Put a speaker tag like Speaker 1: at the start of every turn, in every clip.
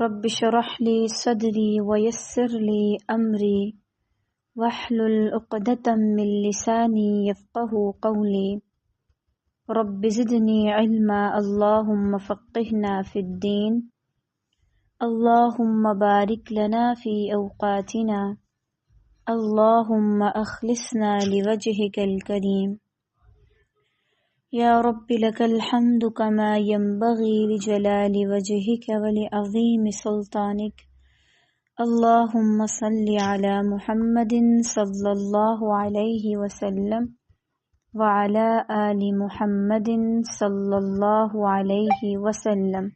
Speaker 1: رب اشرح لي صدري ويسر لي أمري واحلل عقدة من لساني يفقه قولي رب زدني علما اللهم فقهنا في الدين اللهم بارك لنا في أوقاتنا اللهم أخلصنا لوجهك الكريم يا رب لك الحمد كما ينبغي لجلال وجهك ولعظيم سلطانك اللهم صل على محمد صلى الله عليه وسلم وعلى آل محمد صلی اللہ علیہ وسلم۔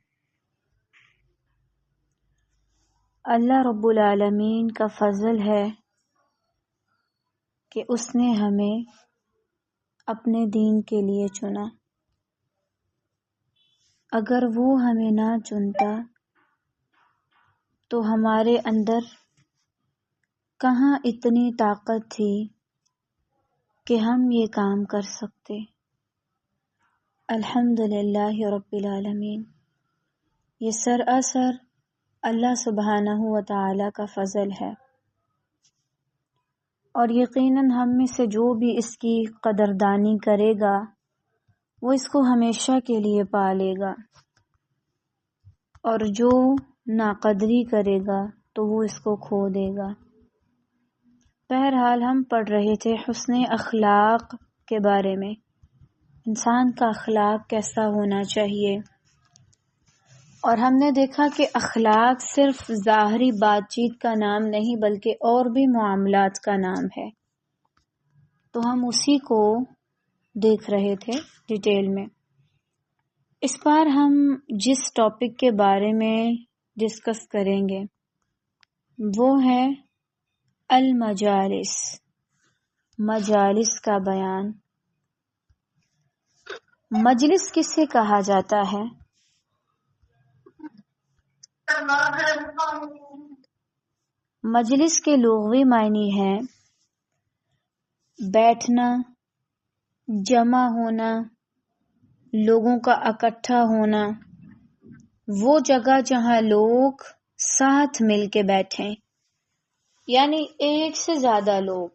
Speaker 1: اللہ رب العالمین کا فضل ہے کہ اس نے ہمیں اپنے دین کے لیے چنا۔ اگر وہ ہمیں نہ چنتا تو ہمارے اندر کہاں اتنی طاقت تھی کہ ہم یہ کام کر سکتے۔ الحمدللہ رب العالمین، یہ سراسر اللہ سبحانہ و تعالی کا فضل ہے، اور یقیناً ہم میں سے جو بھی اس کی قدردانی کرے گا وہ اس کو ہمیشہ کے لیے پا لے گا، اور جو ناقدری کرے گا تو وہ اس کو کھو دے گا۔ بہرحال ہم پڑھ رہے تھے حسن اخلاق کے بارے میں، انسان کا اخلاق کیسا ہونا چاہیے، اور ہم نے دیکھا کہ اخلاق صرف ظاہری بات چیت کا نام نہیں بلکہ اور بھی معاملات کا نام ہے۔ تو ہم اسی کو دیکھ رہے تھے ڈیٹیل میں۔ اس بار ہم جس ٹاپک کے بارے میں ڈسکس کریں گے وہ ہے المجالس، مجالس کا بیان۔ مجلس کسے کہا جاتا ہے؟ مجلس کے لغوی معنی ہے بیٹھنا، جمع ہونا، لوگوں کا اکٹھا ہونا، وہ جگہ جہاں لوگ ساتھ مل کے بیٹھیں، یعنی ایک سے زیادہ لوگ۔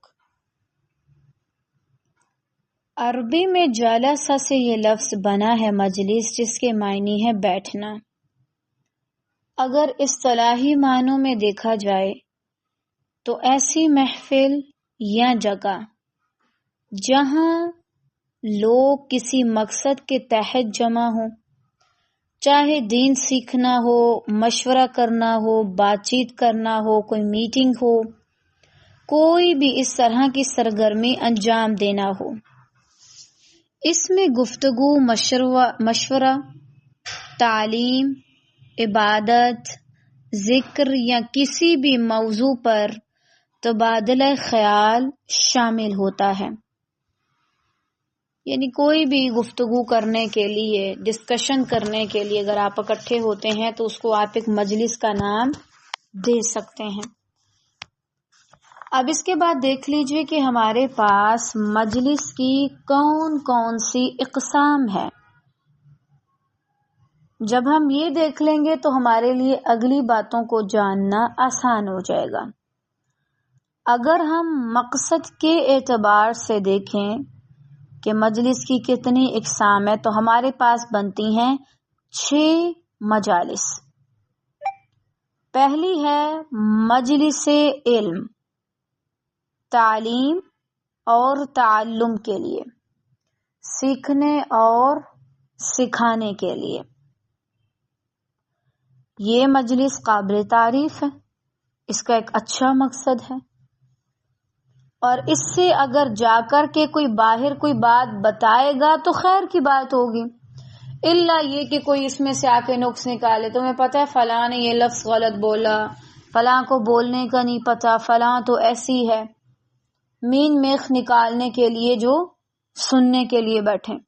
Speaker 1: عربی میں جالسہ سے یہ لفظ بنا ہے مجلس، جس کے معنی ہے بیٹھنا۔ اگر اصطلاحی معنوں میں دیکھا جائے تو ایسی محفل یا جگہ جہاں لوگ کسی مقصد کے تحت جمع ہوں، چاہے دین سیکھنا ہو، مشورہ کرنا ہو، بات چیت کرنا ہو، کوئی میٹنگ ہو، کوئی بھی اس طرح کی سرگرمی انجام دینا ہو۔ اس میں گفتگو، مشورہ، تعلیم، عبادت، ذکر یا کسی بھی موضوع پر تبادلہ خیال شامل ہوتا ہے۔ یعنی کوئی بھی گفتگو کرنے کے لیے، ڈسکشن کرنے کے لیے اگر آپ اکٹھے ہوتے ہیں تو اس کو آپ ایک مجلس کا نام دے سکتے ہیں۔ اب اس کے بعد دیکھ لیجئے کہ ہمارے پاس مجلس کی کون کون سی اقسام ہے۔ جب ہم یہ دیکھ لیں گے تو ہمارے لیے اگلی باتوں کو جاننا آسان ہو جائے گا۔ اگر ہم مقصد کے اعتبار سے دیکھیں کہ مجلس کی کتنی اقسام ہے تو ہمارے پاس بنتی ہیں 6 مجالس۔ پہلی ہے مجلس علم، تعلیم اور تعلم کے لیے، سیکھنے اور سکھانے کے لیے۔ یہ مجلس قابل تعریف ہے، اس کا ایک اچھا مقصد ہے، اور اس سے اگر جا کر کے کوئی باہر کوئی بات بتائے گا تو خیر کی بات ہوگی، الا یہ کہ کوئی اس میں سے آ کے نقص نکالے۔ تمہیں پتہ ہے فلاں نے یہ لفظ غلط بولا، فلاں کو بولنے کا نہیں پتہ، فلاں تو ایسی ہے، مین میخ نکالنے کے لیے جو سننے کے لیے بیٹھیں۔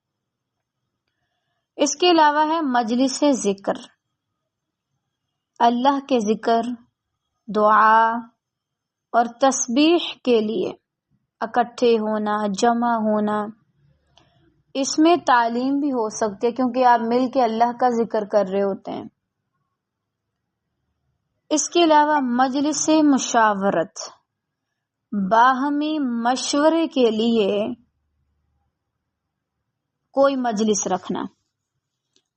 Speaker 1: اس کے علاوہ ہے مجلس ذکر، اللہ کے ذکر، دعا اور تسبیح کے لیے اکٹھے ہونا، جمع ہونا۔ اس میں تعلیم بھی ہو سکتی ہے کیونکہ آپ مل کے اللہ کا ذکر کر رہے ہوتے ہیں۔ اس کے علاوہ مجلس مشاورت، باہمی مشورے کے لیے کوئی مجلس رکھنا.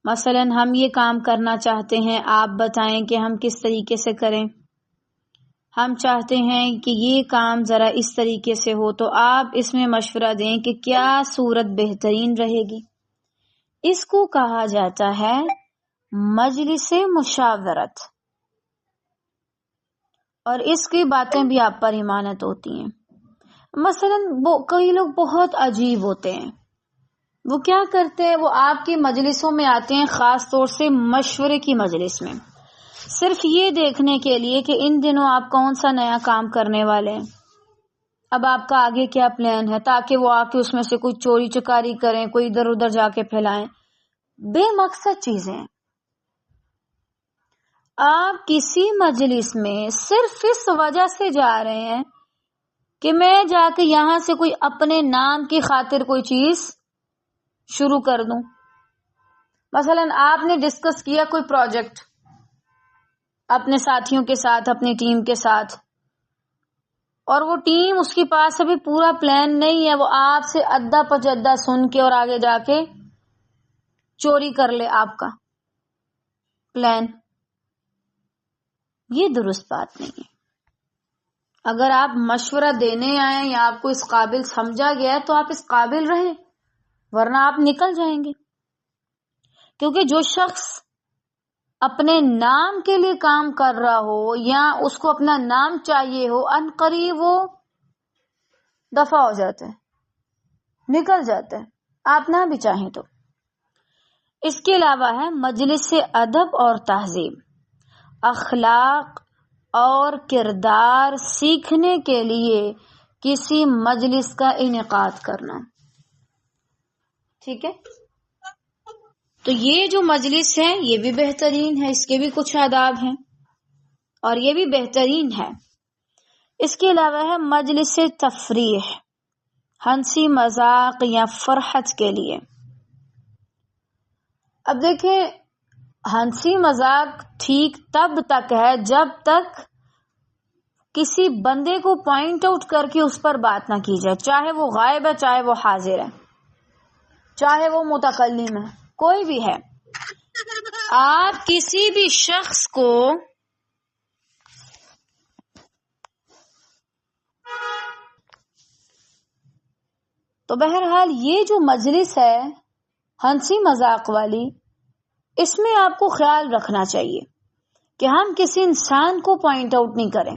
Speaker 1: مثلا ہم یہ کام کرنا چاہتے ہیں، آپ بتائیں کہ ہم کس طریقے سے کریں. ہم چاہتے ہیں کہ یہ کام ذرا اس طریقے سے ہو، تو آپ اس میں مشورہ دیں کہ کیا صورت بہترین رہے گی. اس کو کہا جاتا ہے مجلس مشاورت، اور اس کی باتیں بھی آپ پر امانت ہوتی ہیں. مثلا کئی لوگ بہت عجیب ہوتے ہیں، وہ کیا کرتے ہیں، وہ آپ کی مجلسوں میں آتے ہیں، خاص طور سے مشورے کی مجلس میں، صرف یہ دیکھنے کے لیے کہ ان دنوں آپ کون سا نیا کام کرنے والے ہیں، اب آپ کا آگے کیا پلان ہے، تاکہ وہ آ کے اس میں سے کوئی چوری چکاری کریں، کوئی ادھر ادھر جا کے پھیلائیں. بے مقصد چیزیں. آپ کسی مجلس میں صرف اس وجہ سے جا رہے ہیں کہ میں جا کے یہاں سے کوئی اپنے نام کی خاطر کوئی چیز شروع کر دوں. مثلا آپ نے ڈسکس کیا کوئی پروجیکٹ اپنے ساتھیوں کے ساتھ، اپنی ٹیم کے ساتھ، اور وہ ٹیم اس کے پاس ابھی پورا پلان نہیں ہے، وہ آپ سے ادھا پچدا سن کے اور آگے جا کے چوری کر لے آپ کا پلان. یہ درست بات نہیں ہے. اگر آپ مشورہ دینے آئے یا آپ کو اس قابل سمجھا گیا ہے تو آپ اس قابل رہیں، ورنہ آپ نکل جائیں گے. کیونکہ جو شخص اپنے نام کے لیے کام کر رہا ہو یا اس کو اپنا نام چاہیے ہو، ان قریب وہ دفع ہو جاتا ہے، نکل جاتا ہے، آپ نہ بھی چاہیں تو. اس کے علاوہ ہے مجلس ادب اور تہذیب، اخلاق اور کردار سیکھنے کے لیے کسی مجلس کا انعقاد کرنا. ٹھیک ہے، تو یہ جو مجلس ہے یہ بھی بہترین ہے، اس کے بھی کچھ آداب ہیں اور یہ بھی بہترین ہے. اس کے علاوہ ہے مجلس تفریح، ہنسی مذاق یا فرحت کے لیے. اب دیکھیں، ہنسی مذاق ٹھیک تب تک ہے جب تک کسی بندے کو پوائنٹ آؤٹ کر کے اس پر بات نہ کی جائے، چاہے وہ غائب ہے، چاہے وہ حاضر ہے، چاہے وہ متکلم ہے، کوئی بھی ہے. آپ کسی بھی شخص کو تو بہرحال یہ جو مجلس ہے ہنسی مذاق والی، اس میں آپ کو خیال رکھنا چاہیے کہ ہم کسی انسان کو پوائنٹ آؤٹ نہیں کریں.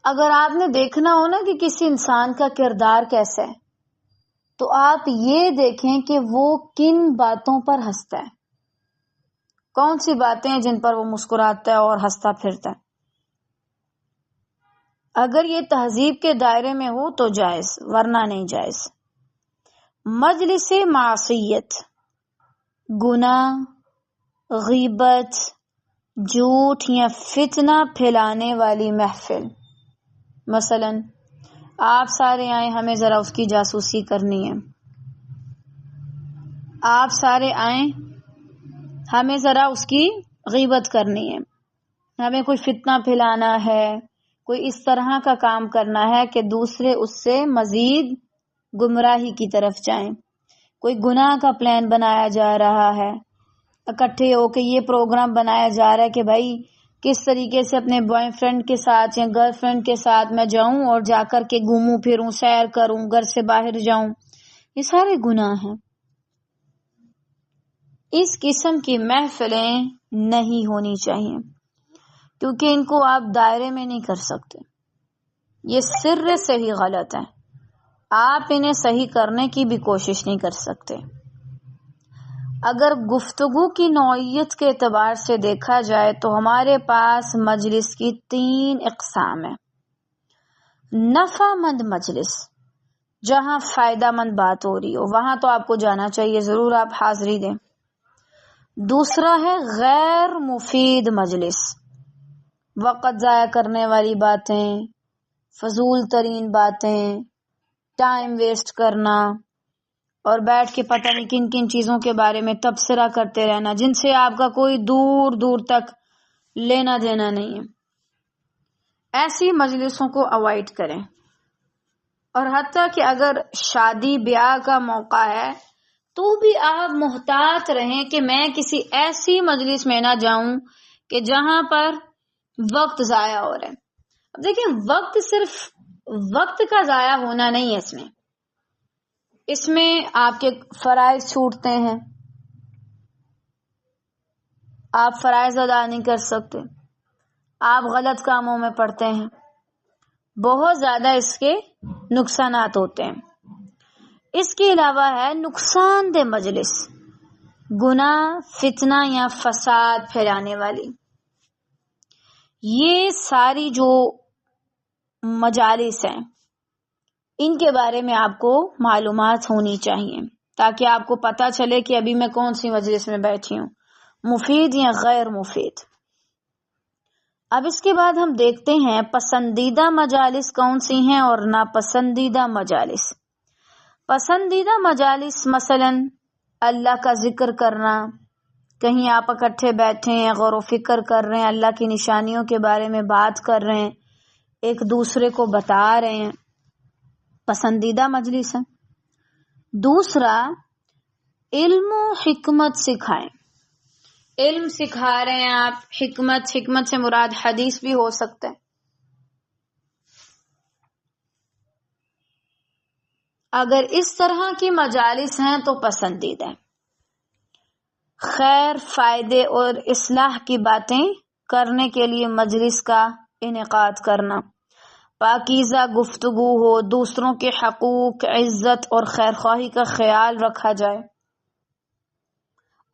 Speaker 1: اگر آپ نے دیکھنا ہو نا کہ کسی انسان کا کردار کیسا ہے، تو آپ یہ دیکھیں کہ وہ کن باتوں پر ہنستا ہے، کون سی باتیں ہیں جن پر وہ مسکراتا ہے اور ہنستا پھرتا ہے. اگر یہ تہذیب کے دائرے میں ہو تو جائز، ورنہ نہیں جائز. مجلس معصیت، گناہ، غیبت، جھوٹ یا فتنہ پھیلانے والی محفل. مثلا آپ سارے آئیں، ہمیں ذرا اس کی جاسوسی کرنی ہے. آپ سارے آئیں، ہمیں ذرا اس کی غیبت کرنی ہے، ہمیں کوئی فتنہ پھیلانا ہے، کوئی اس طرح کا کام کرنا ہے کہ دوسرے اس سے مزید گمراہی کی طرف جائیں. کوئی گناہ کا پلان بنایا جا رہا ہے، اکٹھے ہو کے یہ پروگرام بنایا جا رہا ہے کہ بھائی کس طریقے سے اپنے بوائے فرینڈ کے ساتھ یا گرل فرینڈ کے ساتھ میں جاؤں اور جا کر کے گھوموں پھروں، سیر کروں، گھر سے باہر جاؤں. یہ سارے گناہ ہیں. اس قسم کی محفلیں نہیں ہونی چاہیے، کیونکہ ان کو آپ دائرے میں نہیں کر سکتے. یہ سر سے ہی غلط ہے، آپ انہیں صحیح کرنے کی بھی کوشش نہیں کر سکتے. اگر گفتگو کی نوعیت کے اعتبار سے دیکھا جائے تو ہمارے پاس مجلس کی 3 اقسام ہیں. نفع مند مجلس، جہاں فائدہ مند بات ہو رہی ہو، وہاں تو آپ کو جانا چاہیے، ضرور آپ حاضری دیں. دوسرا ہے غیر مفید مجلس، وقت ضائع کرنے والی باتیں، فضول ترین باتیں، ٹائم ویسٹ کرنا اور بیٹھ کے پتہ نہیں کن کن چیزوں کے بارے میں تبصرہ کرتے رہنا، جن سے آپ کا کوئی دور دور تک لینا دینا نہیں ہے. ایسی مجلسوں کو اوائڈ کریں. اور حتیٰ کہ اگر شادی بیاہ کا موقع ہے تو بھی آپ محتاط رہیں کہ میں کسی ایسی مجلس میں نہ جاؤں کہ جہاں پر وقت ضائع ہو رہا ہے. اب دیکھیں، وقت صرف وقت کا ضائع ہونا نہیں ہے، اس میں آپ کے فرائض چھوٹتے ہیں، آپ فرائض ادا نہیں کر سکتے، آپ غلط کاموں میں پڑتے ہیں، بہت زیادہ اس کے نقصانات ہوتے ہیں. اس کے علاوہ ہے نقصان دہ مجلس، گناہ، فتنہ یا فساد پھیلانے والی. یہ ساری جو مجالس ہیں ان کے بارے میں آپ کو معلومات ہونی چاہیے تاکہ آپ کو پتہ چلے کہ ابھی میں کون سی مجلس میں بیٹھی ہوں، مفید یا غیر مفید. اب اس کے بعد ہم دیکھتے ہیں پسندیدہ مجالس کون سی ہیں اور ناپسندیدہ مجالس. پسندیدہ مجالس مثلا اللہ کا ذکر کرنا، کہیں آپ اکٹھے بیٹھے ہیں، غور و فکر کر رہے ہیں، اللہ کی نشانیوں کے بارے میں بات کر رہے ہیں، ایک دوسرے کو بتا رہے ہیں، پسندیدہ مجلس ہے. دوسرا، علم و حکمت سکھائیں. علم سکھا رہے ہیں آپ، حکمت سے مراد حدیث بھی ہو سکتا ہے. اگر اس طرح کی مجالس ہیں تو پسندیدہ ہے. خیر، فائدے اور اصلاح کی باتیں کرنے کے لیے مجلس کا انعقاد کرنا، پاکیزہ گفتگو ہو، دوسروں کے حقوق، عزت اور خیرخواہی کا خیال رکھا جائے.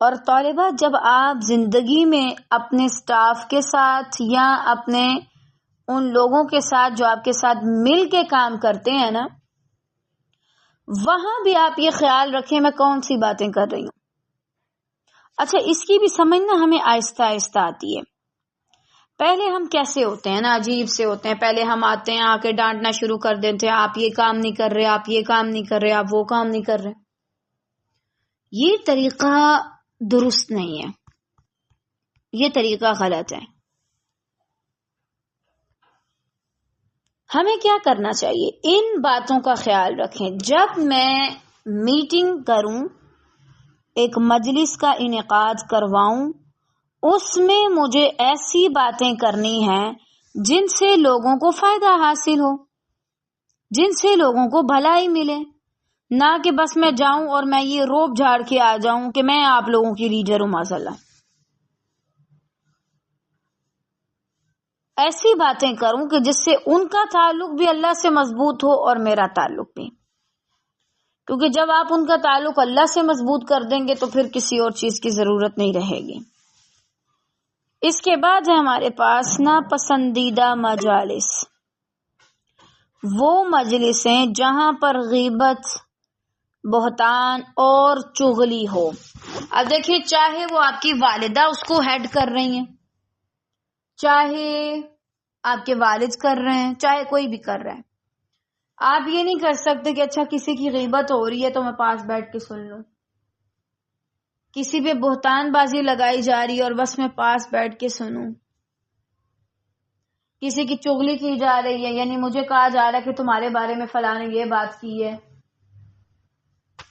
Speaker 1: اور طالبہ، جب آپ زندگی میں اپنے سٹاف کے ساتھ یا اپنے ان لوگوں کے ساتھ جو آپ کے ساتھ مل کے کام کرتے ہیں نا، وہاں بھی آپ یہ خیال رکھیں میں کون سی باتیں کر رہی ہوں. اچھا، اس کی بھی سمجھنا ہمیں آہستہ آہستہ آتی ہے. پہلے ہم کیسے ہوتے ہیں نا، عجیب سے ہوتے ہیں. پہلے ہم آتے ہیں، آ کے ڈانٹنا شروع کر دیتے ہیں، آپ یہ کام نہیں کر رہے، آپ یہ کام نہیں کر رہے، آپ وہ کام نہیں کر رہے. یہ طریقہ درست نہیں ہے، یہ طریقہ غلط ہے. ہمیں کیا کرنا چاہیے؟ ان باتوں کا خیال رکھیں. جب میں میٹنگ کروں، ایک مجلس کا انعقاد کرواؤں، اس میں مجھے ایسی باتیں کرنی ہیں جن سے لوگوں کو فائدہ حاصل ہو، جن سے لوگوں کو بھلائی ملے. نہ کہ بس میں جاؤں اور میں یہ روب جھاڑ کے آ جاؤں کہ میں آپ لوگوں کی لیڈر ہوں ماشاءاللہ. ایسی باتیں کروں کہ جس سے ان کا تعلق بھی اللہ سے مضبوط ہو اور میرا تعلق بھی. کیونکہ جب آپ ان کا تعلق اللہ سے مضبوط کر دیں گے تو پھر کسی اور چیز کی ضرورت نہیں رہے گی. اس کے بعد ہے ہمارے پاس ناپسندیدہ مجالس. وہ مجلسیں جہاں پر غیبت، بہتان اور چغلی ہو. اب دیکھیں، چاہے وہ آپ کی والدہ اس کو ہیڈ کر رہی ہیں، چاہے آپ کے والد کر رہے ہیں، چاہے کوئی بھی کر رہا ہے، آپ یہ نہیں کر سکتے کہ اچھا کسی کی غیبت ہو رہی ہے تو میں پاس بیٹھ کے سن لوں، کسی پہ بہتان بازی لگائی جا رہی ہے اور بس میں پاس بیٹھ کے سنوں، کسی کی چغلی کی جا رہی ہے، یعنی مجھے کہا جا رہا ہے کہ تمہارے بارے میں فلاں نے یہ بات کی ہے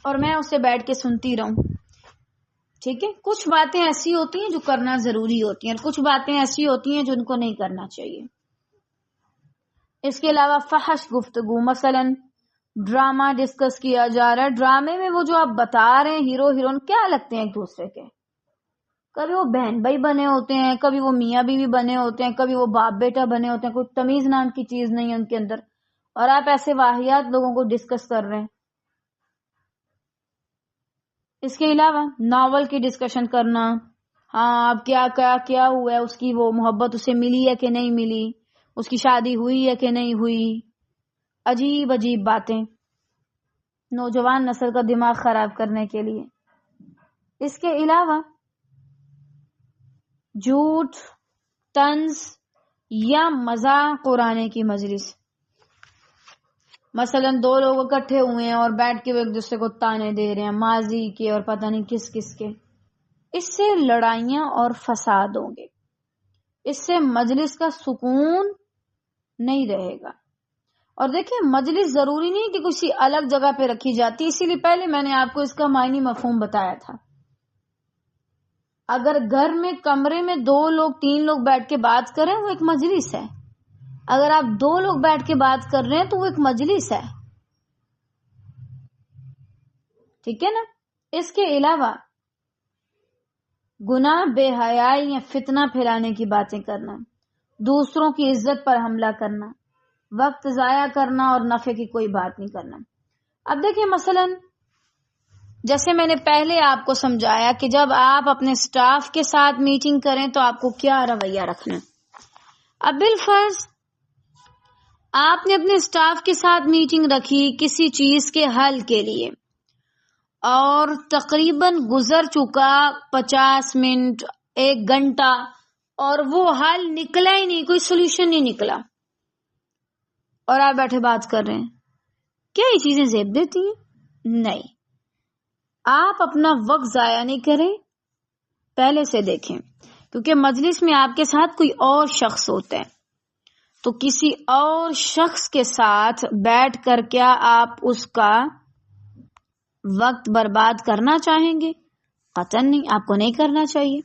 Speaker 1: اور میں اسے بیٹھ کے سنتی رہوں. ٹھیک ہے، کچھ باتیں ایسی ہوتی ہیں جو کرنا ضروری ہوتی ہیں اور کچھ باتیں ایسی ہوتی ہیں جو ان کو نہیں کرنا چاہیے. اس کے علاوہ فحش گفتگو، مثلا ڈرامہ ڈسکس کیا جا رہا ہے، ڈرامے میں وہ جو آپ بتا رہے ہیں ہیرو ہیروئن کیا لگتے ہیں ایک دوسرے کے، کبھی وہ بہن بھائی بنے ہوتے ہیں، کبھی وہ میاں بیوی بنے ہوتے ہیں، کبھی وہ باپ بیٹا بنے ہوتے ہیں، کوئی تمیز نام کی چیز نہیں ہے ان کے اندر، اور آپ ایسے واہیات لوگوں کو ڈسکس کر رہے ہیں. اس کے علاوہ ناول کی ڈسکشن کرنا، ہاں اب کیا ہوا ہے، اس کی وہ محبت اسے ملی ہے کہ نہیں ملی، اس کی شادی ہوئی ہے کہ نہیں ہوئی، عجیب عجیب باتیں نوجوان نسل کا دماغ خراب کرنے کے لیے. اس کے علاوہ جھوٹ، طنز یا مذاق اڑانے کی مجلس. مثلا دو لوگ اکٹھے ہوئے ہیں اور بیٹھ کے وہ ایک دوسرے کو تانے دے رہے ہیں ماضی کے اور پتہ نہیں کس کس کے. اس سے لڑائیاں اور فساد ہوں گے. اس سے مجلس کا سکون نہیں رہے گا. اور دیکھیں مجلس ضروری نہیں کہ کسی الگ جگہ پہ رکھی جاتی، اسی لیے پہلے میں نے آپ کو اس کا معنی مفہوم بتایا تھا. اگر گھر میں کمرے میں 2 لوگ 3 لوگ بیٹھ کے بات کریں وہ ایک مجلس ہے. اگر آپ 2 لوگ بیٹھ کے بات کر رہے ہیں تو وہ ایک مجلس ہے. ٹھیک ہے نا. اس کے علاوہ گناہ بے حیائی یا فتنہ پھیلانے کی باتیں کرنا، دوسروں کی عزت پر حملہ کرنا، وقت ضائع کرنا اور نفع کی کوئی بات نہیں کرنا. اب دیکھیں مثلا جیسے میں نے پہلے آپ کو سمجھایا کہ جب آپ اپنے سٹاف کے ساتھ میٹنگ کریں تو آپ کو کیا رویہ رکھنا. اب بالفرض آپ نے اپنے سٹاف کے ساتھ میٹنگ رکھی کسی چیز کے حل کے لیے، اور تقریباً گزر چکا 50 منٹ 1 گھنٹہ اور وہ حل نکلا ہی نہیں، کوئی سولوشن نہیں نکلا، اور آپ بیٹھے بات کر رہے ہیں. کیا یہ چیزیں زیب دیتی ہیں؟ نہیں. آپ اپنا وقت ضائع نہیں کریں، پہلے سے دیکھیں، کیونکہ مجلس میں آپ کے ساتھ کوئی اور شخص ہوتا ہے، تو کسی اور شخص کے ساتھ بیٹھ کر کیا آپ اس کا وقت برباد کرنا چاہیں گے؟ قطعاً نہیں، آپ کو نہیں کرنا چاہیے.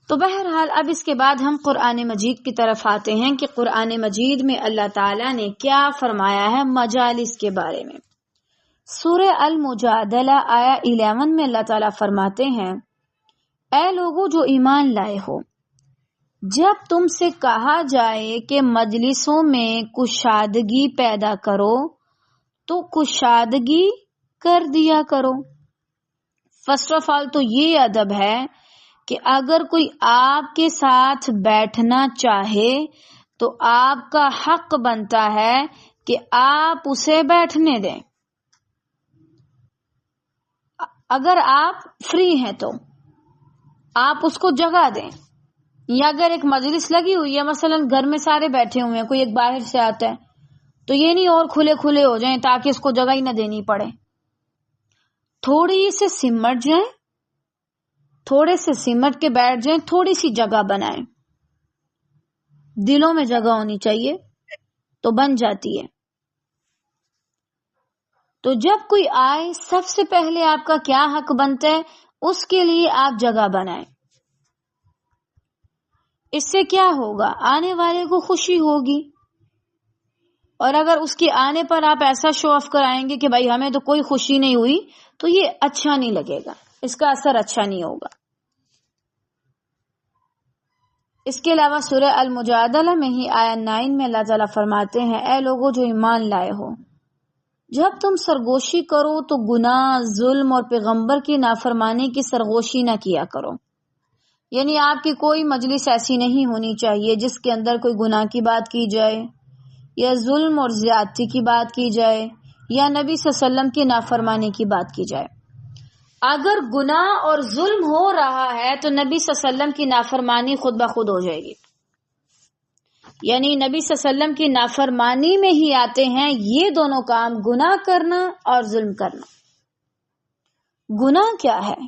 Speaker 1: تو بہرحال اب اس کے بعد ہم قرآن مجید کی طرف آتے ہیں کہ قرآن مجید میں اللہ تعالیٰ نے کیا فرمایا ہے مجالس کے بارے میں. سورہ المجادلہ آیا 11 میں اللہ تعالیٰ فرماتے ہیں، اے لوگو جو ایمان لائے ہو، جب تم سے کہا جائے کہ مجلسوں میں کشادگی پیدا کرو تو کشادگی کر دیا کرو. فرسٹ آف آل تو یہ ادب ہے کہ اگر کوئی آپ کے ساتھ بیٹھنا چاہے تو آپ کا حق بنتا ہے کہ آپ اسے بیٹھنے دیں. اگر آپ فری ہیں تو آپ اس کو جگہ دیں. یا اگر ایک مجلس لگی ہوئی ہے، مثلا گھر میں سارے بیٹھے ہوئے ہیں، کوئی ایک باہر سے آتا ہے، تو یہ نہیں اور کھلے کھلے ہو جائیں تاکہ اس کو جگہ ہی نہ دینی پڑے. تھوڑی سے سمٹ جائیں، تھوڑے سے سمٹ کے بیٹھ جائیں، تھوڑی سی جگہ بنائیں. دلوں میں جگہ ہونی چاہیے تو بن جاتی ہے. تو جب کوئی آئے سب سے پہلے آپ کا کیا حق بنتا ہے؟ اس کے لیے آپ جگہ بنائیں. اس سے کیا ہوگا؟ آنے والے کو خوشی ہوگی. اور اگر اس کے آنے پر آپ ایسا شو آف کرائیں گے کہ بھائی ہمیں تو کوئی خوشی نہیں ہوئی، تو یہ اچھا نہیں لگے گا، اس کا اثر اچھا نہیں ہوگا. اس کے علاوہ سورہ المجادلہ میں ہی آیا 9 میں اللہ تعالیٰ فرماتے ہیں، اے لوگو جو ایمان لائے ہو، جب تم سرگوشی کرو تو گناہ، ظلم اور پیغمبر کی نافرمانی کی سرگوشی نہ کیا کرو. یعنی آپ کی کوئی مجلس ایسی نہیں ہونی چاہیے جس کے اندر کوئی گناہ کی بات کی جائے، یا ظلم اور زیادتی کی بات کی جائے، یا نبی صلی اللہ علیہ وسلم کی نافرمانی کی بات کی جائے. اگر گناہ اور ظلم ہو رہا ہے تو نبی صلی اللہ علیہ وسلم کی نافرمانی خود بخود ہو جائے گی. یعنی نبی صلی اللہ علیہ وسلم کی نافرمانی میں ہی آتے ہیں یہ دونوں کام، گناہ کرنا اور ظلم کرنا. گناہ کیا ہے؟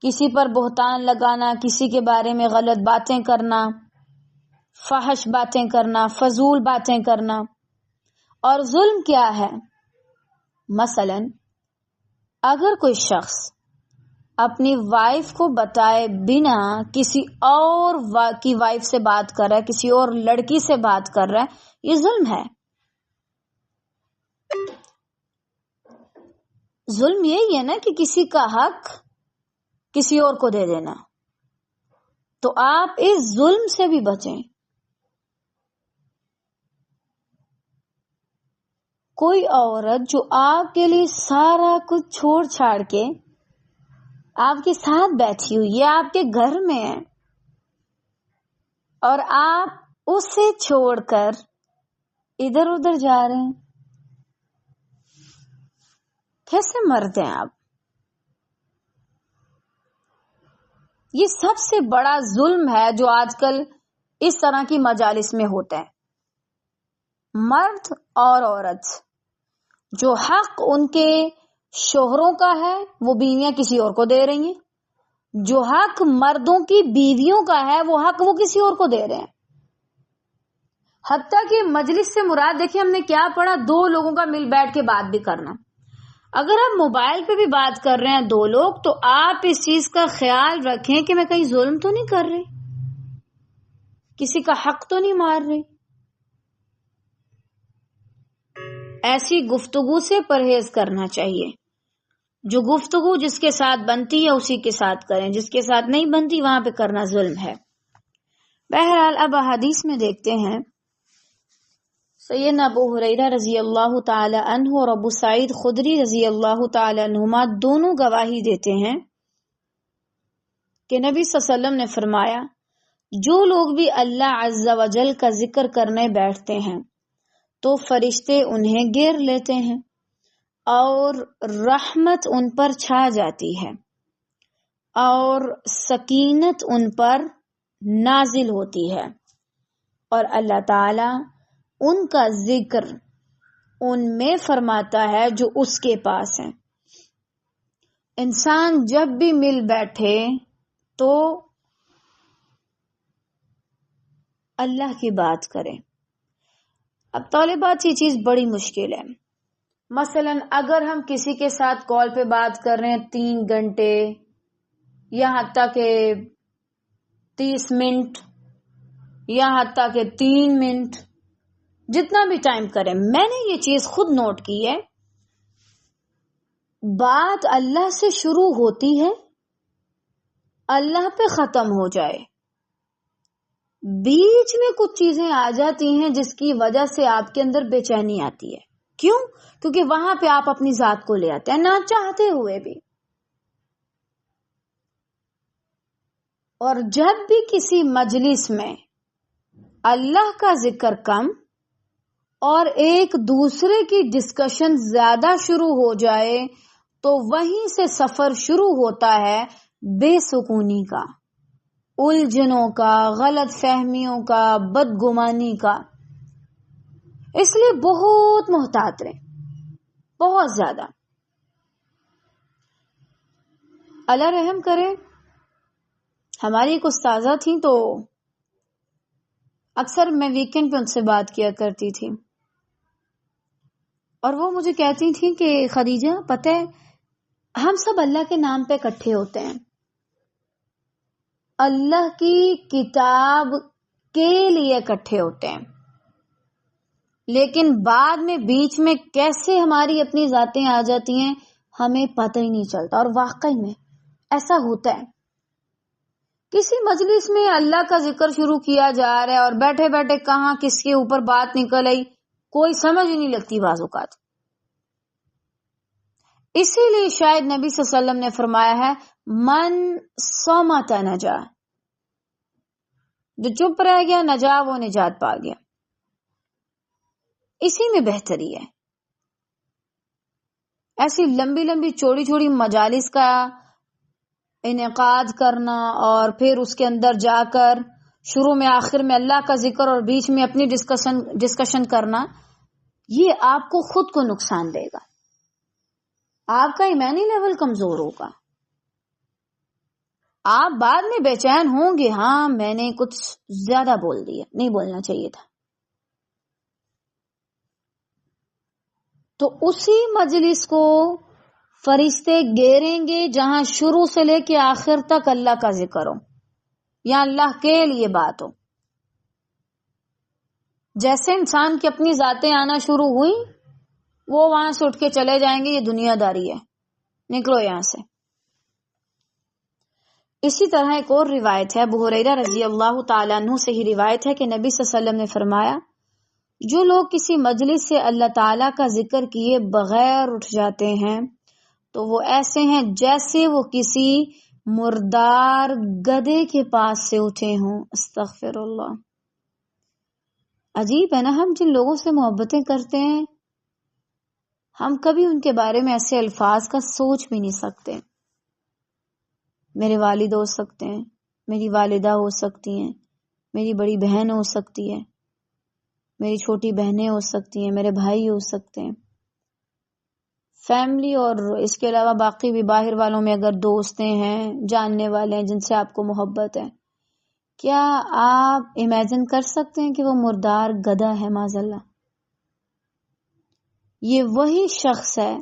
Speaker 1: کسی پر بہتان لگانا، کسی کے بارے میں غلط باتیں کرنا، فحش باتیں کرنا، فضول باتیں کرنا. اور ظلم کیا ہے؟ مثلا اگر کوئی شخص اپنی وائف کو بتائے بنا کسی اور کی وائف سے بات کر رہا ہے، کسی اور لڑکی سے بات کر رہا ہے، یہ ظلم ہے. ظلم یہی ہے نا کہ کسی کا حق کسی اور کو دے دینا. تو آپ اس ظلم سے بھی بچیں. کوئی عورت جو آپ کے لیے سارا کچھ چھوڑ چھاڑ کے آپ کے ساتھ بیٹھی ہوئی ہے، آپ کے گھر میں ہے، اور آپ اسے چھوڑ کر ادھر ادھر جا رہے ہیں، کیسے مرد ہیں آپ؟ یہ سب سے بڑا ظلم ہے جو آج کل اس طرح کی مجالس میں ہوتا ہے. مرد اور عورت جو حق ان کے شوہروں کا ہے وہ بیویاں کسی اور کو دے رہی ہیں، جو حق مردوں کی بیویوں کا ہے وہ حق وہ کسی اور کو دے رہے ہیں. حتیٰ کہ مجلس سے مراد دیکھیں ہم نے کیا پڑھا, 2 لوگوں کا مل بیٹھ کے بات بھی کرنا. اگر آپ موبائل پہ بھی بات کر رہے ہیں 2 لوگ, تو آپ اس چیز کا خیال رکھیں کہ میں کہیں ظلم تو نہیں کر رہی, کسی کا حق تو نہیں مار رہی. ایسی گفتگو سے پرہیز کرنا چاہیے. جو گفتگو جس کے ساتھ بنتی ہے اسی کے ساتھ کریں, جس کے ساتھ نہیں بنتی وہاں پہ کرنا ظلم ہے. بہرحال اب حدیث میں دیکھتے ہیں, سیدنا ابو ہریرہ رضی اللہ تعالی عنہ اور ابو سعید خدری رضی اللہ تعالی عنہما دونوں گواہی دیتے ہیں کہ نبی صلی اللہ علیہ وسلم نے فرمایا, جو لوگ بھی اللہ عز و جل کا ذکر کرنے بیٹھتے ہیں تو فرشتے انہیں گھیر لیتے ہیں اور رحمت ان پر چھا جاتی ہے اور سکینت ان پر نازل ہوتی ہے, اور اللہ تعالی ان کا ذکر ان میں فرماتا ہے جو اس کے پاس ہیں. انسان جب بھی مل بیٹھے تو اللہ کی بات کرے. اب طالبات یہ چیز بڑی مشکل ہے. مثلا اگر ہم کسی کے ساتھ کال پہ بات کر رہے ہیں 3 گھنٹے یا حتیٰ کہ 30 منٹ یا حتیٰ کہ 3 منٹ, جتنا بھی ٹائم کریں, میں نے یہ چیز خود نوٹ کی ہے, بات اللہ سے شروع ہوتی ہے, اللہ پہ ختم ہو جائے, بیچ میں کچھ چیزیں آ جاتی ہیں جس کی وجہ سے آپ کے اندر بے چینی آتی ہے. کیوں؟ کیونکہ وہاں پہ آپ اپنی ذات کو لے آتے ہیں نہ چاہتے ہوئے بھی. اور جب بھی کسی مجلس میں اللہ کا ذکر کم اور ایک دوسرے کی ڈسکشن زیادہ شروع ہو جائے تو وہیں سے سفر شروع ہوتا ہے بے سکونی کا, الجھنوں کا, غلط فہمیوں کا, بدگمانی کا. اس لیے بہت محتاط رہیں, بہت زیادہ. اللہ رحم کرے, ہماری ایک استاذہ تھیں تو اکثر میں ویکینڈ پہ ان سے بات کیا کرتی تھی, اور وہ مجھے کہتی تھیں کہ خدیجہ پتہ ہے ہم سب اللہ کے نام پہ اکٹھے ہوتے ہیں, اللہ کی کتاب کے لیے اکٹھے ہوتے ہیں, لیکن بعد میں بیچ میں کیسے ہماری اپنی ذاتیں آ جاتی ہیں ہمیں پتہ ہی نہیں چلتا. اور واقعی میں ایسا ہوتا ہے. کسی مجلس میں اللہ کا ذکر شروع کیا جا رہا ہے اور بیٹھے بیٹھے کہاں کس کے اوپر بات نکل آئی کوئی سمجھ ہی نہیں لگتی بعض اوقات. اسی لیے شاید نبی صلی اللہ علیہ وسلم نے فرمایا ہے من صمت نجا, جو چپ رہ گیا نجا, وہ نجات پا گیا. اسی میں بہتری ہے. ایسی لمبی لمبی چوڑی چوڑی مجالس کا انعقاد کرنا اور پھر اس کے اندر جا کر شروع میں آخر میں اللہ کا ذکر اور بیچ میں اپنی ڈسکشن کرنا, یہ آپ کو خود کو نقصان دے گا, آپ کا ایمانی لیول کمزور ہوگا, آپ بعد میں بے چین ہوں گے, ہاں میں نے کچھ زیادہ بول دیا, نہیں بولنا چاہیے تھا. تو اسی مجلس کو فرشتے گھیریں گے جہاں شروع سے لے کے آخر تک اللہ کا ذکر ہو یا اللہ کے لیے بات ہو. جیسے انسان کی اپنی ذاتیں آنا شروع ہوئی وہ وہاں سے اٹھ کے چلے جائیں گے, یہ دنیا داری ہے, نکلو یہاں سے. اسی طرح ایک اور روایت ہے, ابو ہریرہ رضی اللہ تعالیٰ عنہ سے ہی روایت ہے کہ نبی صلی اللہ علیہ وسلم نے فرمایا, جو لوگ کسی مجلس سے اللہ تعالیٰ کا ذکر کیے بغیر اٹھ جاتے ہیں تو وہ ایسے ہیں جیسے وہ کسی مردار گدھے کے پاس سے اٹھے ہوں. استغفر اللہ. عجیب ہے نا, ہم جن لوگوں سے محبتیں کرتے ہیں ہم کبھی ان کے بارے میں ایسے الفاظ کا سوچ بھی نہیں سکتے. میرے والد ہو سکتے ہیں, میری والدہ ہو سکتی ہیں, میری بڑی بہن ہو سکتی ہے, میری چھوٹی بہنیں ہو سکتی ہیں, میرے بھائی ہو سکتے ہیں. فیملی اور اس کے علاوہ باقی بھی باہر والوں میں اگر دوستیں ہیں، جاننے والے ہیں جن سے آپ کو محبت ہے، کیا آپ امیجن کر سکتے ہیں کہ وہ مردار گدھا ہے معاذ اللہ؟ یہ وہی شخص ہے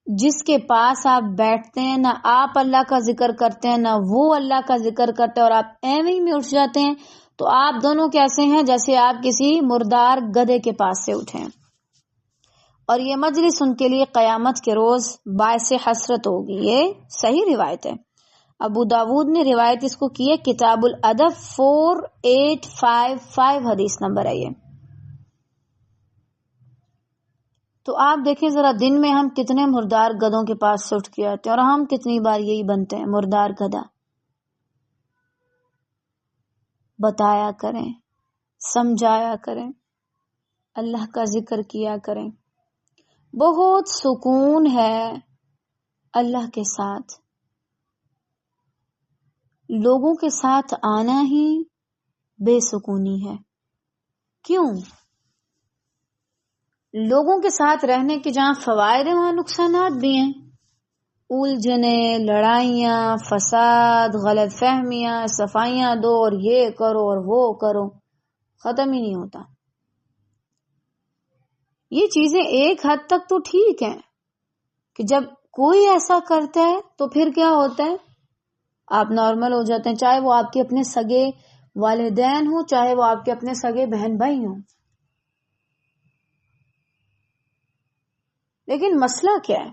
Speaker 1: جس کے پاس آپ بیٹھتے ہیں، نہ آپ اللہ کا ذکر کرتے ہیں نہ وہ اللہ کا ذکر کرتے ہیں، اور آپ ایویں میں اٹھ جاتے ہیں، تو آپ دونوں کیسے ہیں؟ جیسے آپ کسی مردار گدھے کے پاس سے اٹھے ہیں، اور یہ مجلس ان کے لیے قیامت کے روز باعث حسرت ہوگی۔ یہ صحیح روایت ہے، ابو داود نے روایت اس کو کی ہے، کتاب الادب 4855 حدیث نمبر ہے یہ۔ تو آپ دیکھیں ذرا، دن میں ہم کتنے مردار گدھوں کے پاس سے اٹھ کے آتے ہیں، اور ہم کتنی بار یہی بنتے ہیں مردار گدھا۔ بتایا کریں، سمجھایا کریں، اللہ کا ذکر کیا کریں۔ بہت سکون ہے اللہ کے ساتھ، لوگوں کے ساتھ آنا ہی بے سکونی ہے۔ کیوں؟ لوگوں کے ساتھ رہنے کے جہاں فوائد ہیں وہاں نقصانات بھی ہیں، الجھنیں، لڑائیاں، فساد، غلط فہمیاں، صفائیاں دو اور یہ کرو اور وہ کرو، ختم ہی نہیں ہوتا۔ یہ چیزیں ایک حد تک تو ٹھیک ہیں کہ جب کوئی ایسا کرتا ہے تو پھر کیا ہوتا ہے، آپ نارمل ہو جاتے ہیں، چاہے وہ آپ کے اپنے سگے والدین ہوں، چاہے وہ آپ کے اپنے سگے بہن بھائی ہوں۔ لیکن مسئلہ کیا ہے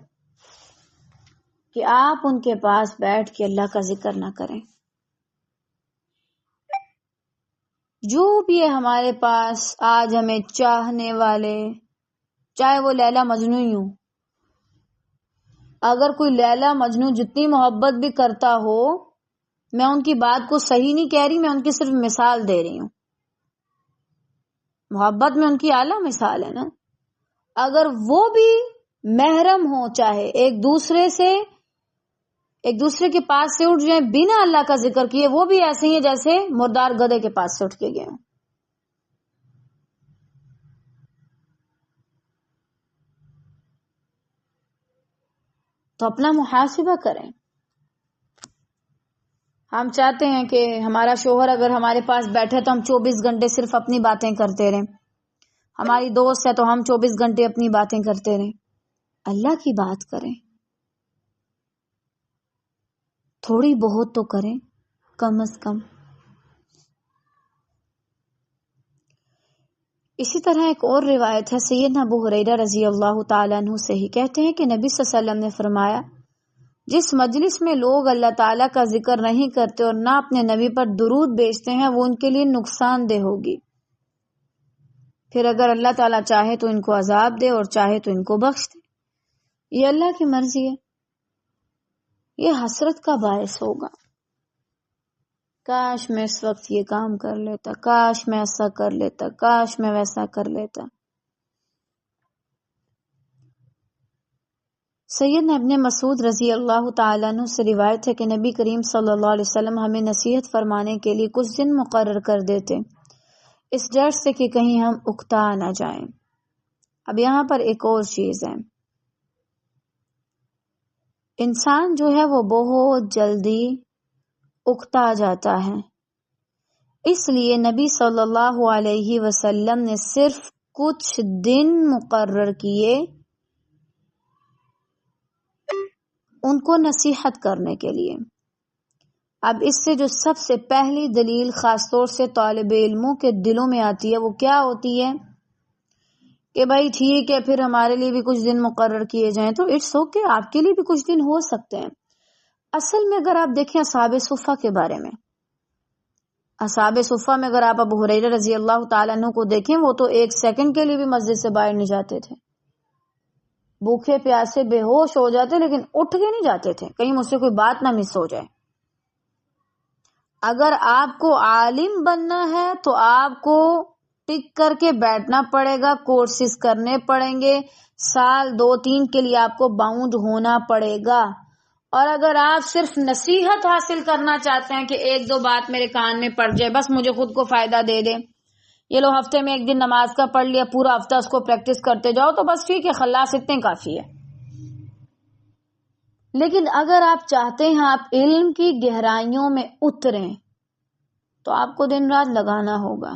Speaker 1: کہ آپ ان کے پاس بیٹھ کے اللہ کا ذکر نہ کریں۔ جو بھی ہے ہمارے پاس آج ہمیں چاہنے والے، چاہے وہ لیلا مجنو ہی ہوں، اگر کوئی لیلا مجنو جتنی محبت بھی کرتا ہو، میں ان کی بات کو صحیح نہیں کہہ رہی، میں ان کی صرف مثال دے رہی ہوں، محبت میں ان کی اعلیٰ مثال ہے نا۔ اگر وہ بھی محرم ہو، چاہے ایک دوسرے کے پاس سے اٹھ جائیں بنا اللہ کا ذکر کیے، وہ بھی ایسے ہی ہیں جیسے مردار گدھے کے پاس سے اٹھ کے گئے ہوں۔ تو اپنا محاسبہ کریں۔ ہم چاہتے ہیں کہ ہمارا شوہر اگر ہمارے پاس بیٹھے تو ہم 24 گھنٹے صرف اپنی باتیں کرتے رہیں، ہماری دوست ہے تو ہم 24 گھنٹے اپنی باتیں کرتے رہیں۔ اللہ کی بات کریں، تھوڑی بہت تو کریں کم از کم۔ اسی طرح ایک اور روایت ہے، سیدنا ابو ہریرہ رضی اللہ تعالیٰ عنہ سے ہی کہتے ہیں کہ نبی صلی اللہ علیہ وسلم نے فرمایا، جس مجلس میں لوگ اللہ تعالیٰ کا ذکر نہیں کرتے اور نہ اپنے نبی پر درود بھیجتے ہیں، وہ ان کے لیے نقصان دہ ہوگی۔ پھر اگر اللہ تعالیٰ چاہے تو ان کو عذاب دے اور چاہے تو ان کو بخش دے، یہ اللہ کی مرضی ہے۔ یہ حسرت کا باعث ہوگا، کاش میں اس وقت یہ کام کر لیتا، کاش میں ایسا کر لیتا، کاش میں ویسا کر لیتا۔ سیدنا ابن مسعود رضی اللہ تعالیٰ عنہ سے روایت ہے کہ نبی کریم صلی اللہ علیہ وسلم ہمیں نصیحت فرمانے کے لیے کچھ دن مقرر کر دیتے، اس ڈر سے کہ کہیں ہم اکتا نہ جائیں۔ اب یہاں پر ایک اور چیز ہے، انسان جو ہے وہ بہت جلدی اکتا جاتا ہے، اس لیے نبی صلی اللہ علیہ وسلم نے صرف کچھ دن مقرر کیے ان کو نصیحت کرنے کے لیے۔ اب اس سے جو سب سے پہلی دلیل خاص طور سے طالب علموں کے دلوں میں آتی ہے وہ کیا ہوتی ہے کہ بھائی ٹھیک ہے، پھر ہمارے لیے بھی کچھ دن مقرر کیے جائیں، تو اٹس اوکے، آپ کے لیے بھی کچھ دن ہو سکتے ہیں۔ اصل میں اگر آپ دیکھیں اصحاب صفہ کے بارے میں، اصحاب صفہ میں اگر آپ ابو ہریرہ رضی اللہ تعالیٰ عنہ کو دیکھیں، وہ تو ایک سیکنڈ کے لیے بھی مسجد سے باہر نہیں جاتے تھے، بھوکے پیاسے بے ہوش ہو جاتے لیکن اٹھ کے نہیں جاتے تھے، کہیں مجھ سے کوئی بات نہ مس ہو جائے۔ اگر آپ کو عالم بننا ہے تو آپ کو ٹک کر کے بیٹھنا پڑے گا، کورسز کرنے پڑیں گے، سال 2-3 کے لیے آپ کو باؤنڈ ہونا پڑے گا۔ اور اگر آپ صرف نصیحت حاصل کرنا چاہتے ہیں کہ 1-2 بات میرے کان میں پڑ جائے، بس مجھے خود کو فائدہ دے دے، یہ لو ہفتے میں ایک دن نماز کا پڑھ لیا، پورا ہفتہ اس کو پریکٹس کرتے جاؤ تو بس ٹھیک ہے، خلاص اتنے کافی ہے. لیکن اگر آپ چاہتے ہیں آپ علم کی گہرائیوں میں اتریں تو آپ کو دن رات لگانا ہوگا.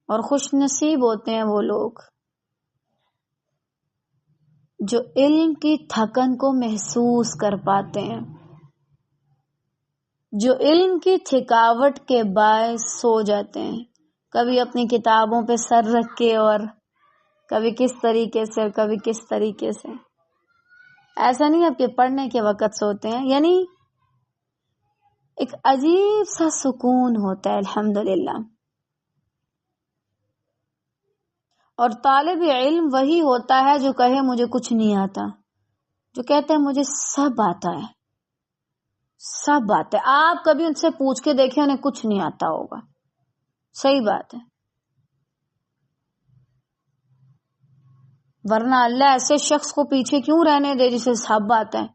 Speaker 1: اور خوش نصیب ہوتے ہیں وہ لوگ جو علم کی تھکن کو محسوس کر پاتے ہیں، جو علم کی تھکاوٹ کے باعث سو جاتے ہیں، کبھی اپنی کتابوں پہ سر رکھ کے اور کبھی کس طریقے سے اور کبھی کس طریقے سے. ایسا نہیں آپ کے پڑھنے کے وقت سوتے ہیں، یعنی ایک عجیب سا سکون ہوتا ہے الحمدللہ. اور طالب علم وہی ہوتا ہے جو کہے مجھے کچھ نہیں آتا، جو کہتے ہیں مجھے سب آتا ہے، سب آتا ہے. آپ کبھی ان سے پوچھ کے دیکھیں انہیں کچھ نہیں آتا ہوگا. صحیح بات ہے. ورنہ اللہ ایسے شخص کو پیچھے کیوں رہنے دے جسے سب آتا ہے.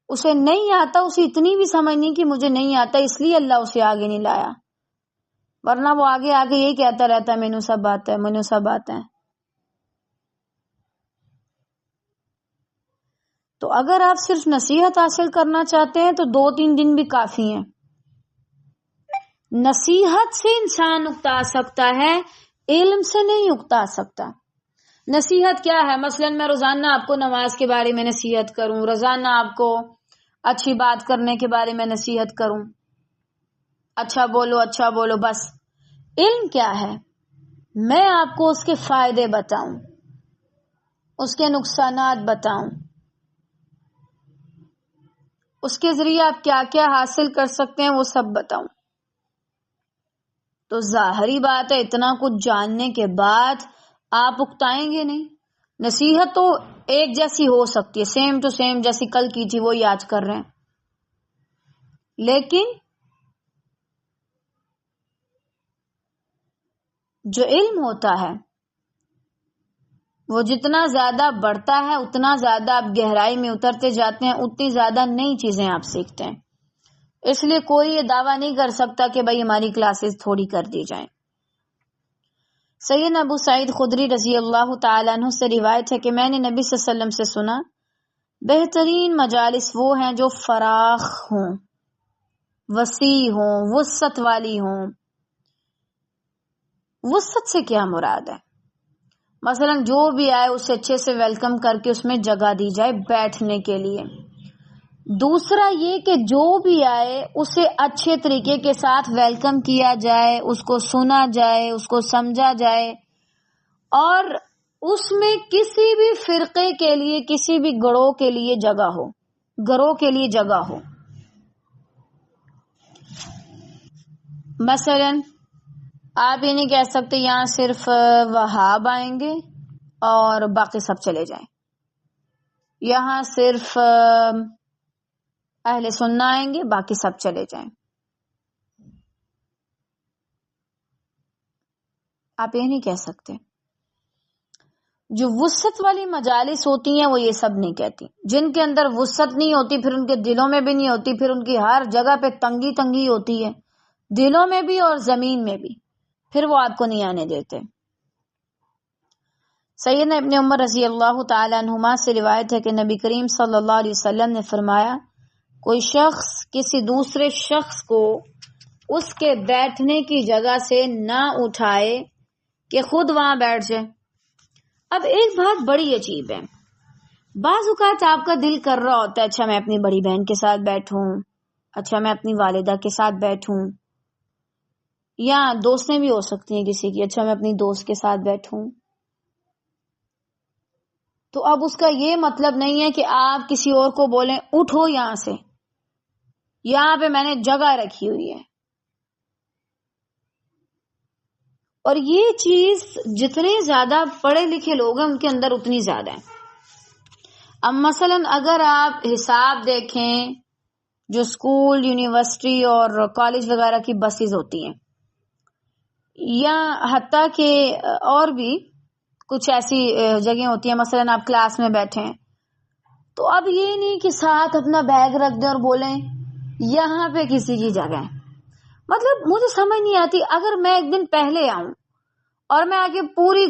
Speaker 1: اسے نہیں آتا، اسے اتنی بھی سمجھ نہیں کہ مجھے نہیں آتا، اس لیے اللہ اسے آگے نہیں لایا. ورنہ وہ آگے آگے یہی کہتا رہتا ہے مینو سب آتا ہے، مینو سب آتا ہے. تو اگر آپ صرف نصیحت حاصل کرنا چاہتے ہیں تو 2-3 دن بھی کافی ہیں. نصیحت سے انسان اکتا سکتا ہے، علم سے نہیں اکتا سکتا. نصیحت کیا ہے؟ مثلا میں روزانہ آپ کو نماز کے بارے میں نصیحت کروں، روزانہ آپ کو اچھی بات کرنے کے بارے میں نصیحت کروں، اچھا بولو بس. علم کیا ہے؟ میں آپ کو اس کے فائدے بتاؤں، اس کے نقصانات بتاؤں، اس کے ذریعے آپ کیا کیا حاصل کر سکتے ہیں وہ سب بتاؤں. تو ظاہری بات ہے اتنا کچھ جاننے کے بعد آپ اکتائیں گے نہیں. نصیحت تو ایک جیسی ہو سکتی ہے، سیم ٹو سیم جیسی کل کی تھی وہی آج کر رہے ہیں، لیکن جو علم ہوتا ہے وہ جتنا زیادہ بڑھتا ہے اتنا زیادہ آپ گہرائی میں اترتے جاتے ہیں، اتنی زیادہ نئی چیزیں آپ سیکھتے ہیں. اس لیے کوئی یہ دعویٰ نہیں کر سکتا کہ بھائی ہماری کلاسز تھوڑی کر دی جائیں. سیدنا ابو سعید خدری رضی اللہ تعالیٰ عنہ سے روایت ہے کہ میں نے نبی صلی اللہ علیہ وسلم سے سنا، بہترین مجالس وہ ہیں جو فراخ ہوں، وسیع ہوں، وسعت والی ہوں. وسعت سے کیا مراد ہے؟ مثلا جو بھی آئے اسے اچھے سے ویلکم کر کے اس میں جگہ دی جائے بیٹھنے کے لیے. دوسرا یہ کہ جو بھی آئے اسے اچھے طریقے کے ساتھ ویلکم کیا جائے، اس کو سنا جائے، اس کو سمجھا جائے، اور اس میں کسی بھی فرقے کے لیے، کسی بھی گروہ کے لیے جگہ ہو. مثلا آپ یہ نہیں کہہ سکتے یہاں صرف وہاب آئیں گے اور باقی سب چلے جائیں، یہاں صرف اہل سنہ آئیں گے باقی سب چلے جائیں. آپ یہ نہیں کہہ سکتے. جو وسعت والی مجالس ہوتی ہیں وہ یہ سب نہیں کہتی. جن کے اندر وسعت نہیں ہوتی پھر ان کے دلوں میں بھی نہیں ہوتی، پھر ان کی ہر جگہ پہ تنگی ہوتی ہے، دلوں میں بھی اور زمین میں بھی، پھر وہ آپ کو نہیں آنے دیتے. سیدنا ابن عمر رضی اللہ تعالی عنہما سے روایت ہے کہ نبی کریم صلی اللہ علیہ وسلم نے فرمایا، کوئی شخص کسی دوسرے شخص کو اس کے بیٹھنے کی جگہ سے نہ اٹھائے کہ خود وہاں بیٹھ جائے. اب ایک بات بڑی عجیب ہے، بعض اوقات آپ کا دل کر رہا ہوتا ہے اچھا میں اپنی بڑی بہن کے ساتھ بیٹھوں، اچھا میں اپنی والدہ کے ساتھ بیٹھوں، یا دوستیں بھی ہو سکتی ہیں کسی کی، اچھا میں اپنی دوست کے ساتھ بیٹھوں. تو اب اس کا یہ مطلب نہیں ہے کہ آپ کسی اور کو بولیں اٹھو یہاں سے، یہاں پہ میں نے جگہ رکھی ہوئی ہے. اور یہ چیز جتنے زیادہ پڑھے لکھے لوگ ہیں ان کے اندر اتنی زیادہ ہے. اب مثلا اگر آپ حساب دیکھیں جو اسکول، یونیورسٹی اور کالج وغیرہ کی بسیز ہوتی ہیں، یا حتیٰ کہ اور بھی کچھ ایسی جگہیں ہوتی ہیں، مثلا آپ کلاس میں بیٹھے ہیں تو اب یہ نہیں کہ ساتھ اپنا بیگ رکھ دیں اور بولیں یہاں پہ کسی کی جگہ ہے. مطلب مجھے سمجھ نہیں آتی، اگر میں ایک دن پہلے آؤں اور میں آگے پوری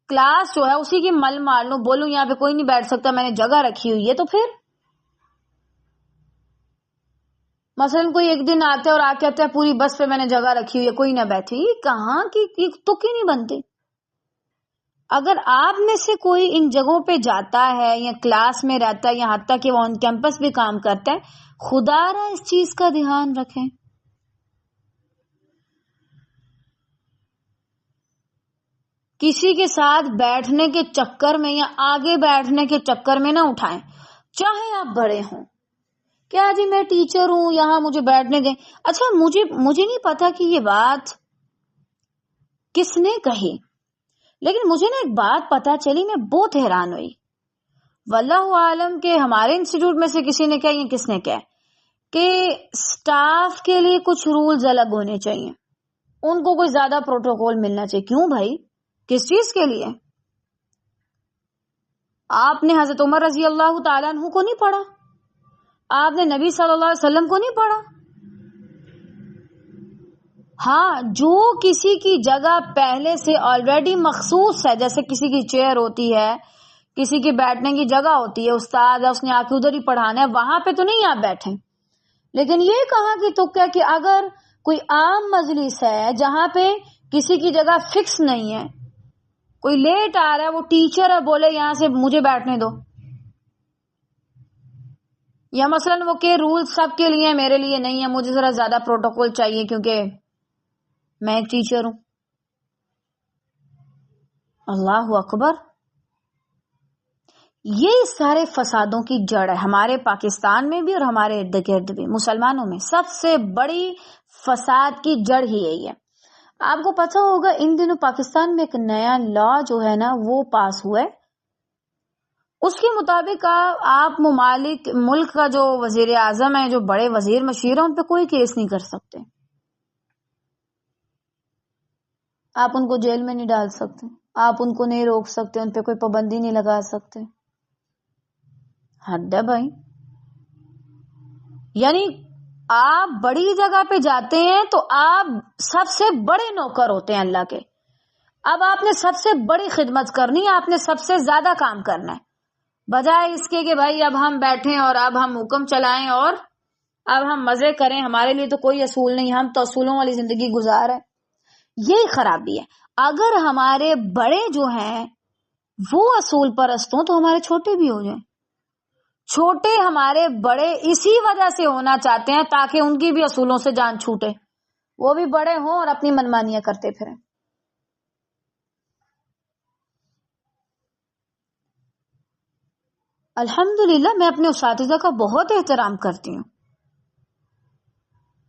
Speaker 1: کلاس جو ہے اسی کی مل مار لوں، بولوں یہاں پہ کوئی نہیں بیٹھ سکتا، میں نے جگہ رکھی ہوئی ہے، تو پھر مثلاً کوئی ایک دن آتا ہے اور آ کے کہتا ہے پوری بس پہ میں نے جگہ رکھی ہوئی ہے، کوئی نہ بیٹھے، یہ کہاں کی تک ہی نہیں بنتے۔ اگر آپ میں سے کوئی ان جگہوں پہ جاتا ہے یا کلاس میں رہتا ہے یا حتیٰ کہ وہ آن کیمپس بھی کام کرتا ہے، خدا را اس چیز کا دھیان رکھیں۔ کسی کے ساتھ بیٹھنے کے چکر میں یا آگے بیٹھنے کے چکر میں نہ اٹھائیں، چاہے آپ بڑے ہوں۔ کیا جی میں ٹیچر ہوں، یہاں مجھے بیٹھنے دیں۔ اچھا مجھے نہیں پتا کہ یہ بات کس نے کہی، لیکن مجھے نا ایک بات پتا چلی، میں بہت حیران ہوئی۔ واللہ عالم کہ ہمارے انسٹیٹیوٹ میں سے کسی نے کہا یا کس نے کہا کہ سٹاف کے لیے کچھ رولز الگ ہونے چاہیے، ان کو کوئی زیادہ پروٹوکول ملنا چاہیے۔ کیوں بھائی، کس چیز کے لیے؟ آپ نے حضرت عمر رضی اللہ تعالیٰ عنہ کو نہیں پڑھا؟ آپ نے نبی صلی اللہ علیہ وسلم کو نہیں پڑھا؟ ہاں، جو کسی کی جگہ پہلے سے آلریڈی مخصوص ہے، جیسے کسی کی چیئر ہوتی ہے، کسی کی بیٹھنے کی جگہ ہوتی ہے، استاد ہے اس نے آ کے ادھر ہی پڑھانا ہے، وہاں پہ تو نہیں آپ بیٹھیں۔ لیکن یہ کہا کہ تو کیا کہ اگر کوئی عام مجلس ہے جہاں پہ کسی کی جگہ فکس نہیں ہے، کوئی لیٹ آ رہا ہے، وہ ٹیچر ہے، بولے یہاں سے مجھے بیٹھنے دو، یا مثلاً وہ کہ رول سب کے لیے میرے لیے نہیں ہے، مجھے ذرا زیادہ پروٹوکول چاہیے کیونکہ میں ایک ٹیچر ہوں۔ اللہ اکبر، یہ سارے فسادوں کی جڑ ہے، ہمارے پاکستان میں بھی اور ہمارے ارد گرد بھی، مسلمانوں میں سب سے بڑی فساد کی جڑ ہی یہی ہے۔ آپ کو پتا ہوگا ان دنوں پاکستان میں ایک نیا لا جو ہے نا وہ پاس ہوا ہے، اس کے مطابق آپ ملک کا جو وزیر اعظم ہے، جو بڑے وزیر مشیر ہیں، ان پہ کوئی کیس نہیں کر سکتے، آپ ان کو جیل میں نہیں ڈال سکتے، آپ ان کو نہیں روک سکتے، ان پہ کوئی پابندی نہیں لگا سکتے۔ حد ہے بھائی، یعنی آپ بڑی جگہ پہ جاتے ہیں تو آپ سب سے بڑے نوکر ہوتے ہیں اللہ کے، اب آپ نے سب سے بڑی خدمت کرنی ہے، آپ نے سب سے زیادہ کام کرنا ہے، بجائے اس کے کہ بھائی اب ہم بیٹھیں اور اب ہم حکم چلائیں اور اب ہم مزے کریں، ہمارے لیے تو کوئی اصول نہیں، ہم تو اصولوں والی زندگی گزار ہے۔ یہی خرابی ہے۔ اگر ہمارے بڑے جو ہیں وہ اصول پرست ہوں تو ہمارے چھوٹے بھی ہو جائیں۔ چھوٹے ہمارے بڑے اسی وجہ سے ہونا چاہتے ہیں تاکہ ان کی بھی اصولوں سے جان چھوٹے، وہ بھی بڑے ہوں اور اپنی منمانیاں کرتے پھریں۔ الحمدللہ میں اپنے اساتذہ کا بہت احترام کرتی ہوں،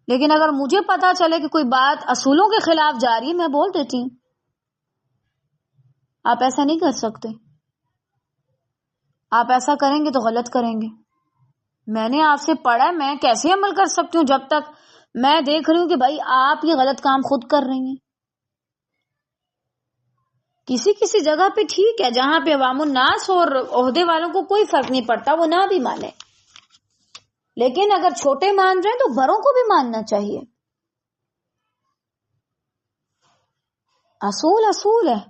Speaker 1: لیکن اگر مجھے پتا چلے کہ کوئی بات اصولوں کے خلاف جا رہی ہے، میں بول دیتی ہوں آپ ایسا نہیں کر سکتے، آپ ایسا کریں گے تو غلط کریں گے۔ میں نے آپ سے پڑھا ہے، میں کیسے عمل کر سکتی ہوں جب تک میں دیکھ رہی ہوں کہ بھائی آپ یہ غلط کام خود کر رہی ہیں۔ کسی جگہ پہ ٹھیک ہے، جہاں پہ عوام الناس اور عہدے والوں کو کوئی فرق نہیں پڑتا، وہ نہ بھی مانے، لیکن اگر چھوٹے مان رہے ہیں تو بڑوں کو بھی ماننا چاہیے۔ اصول ہے۔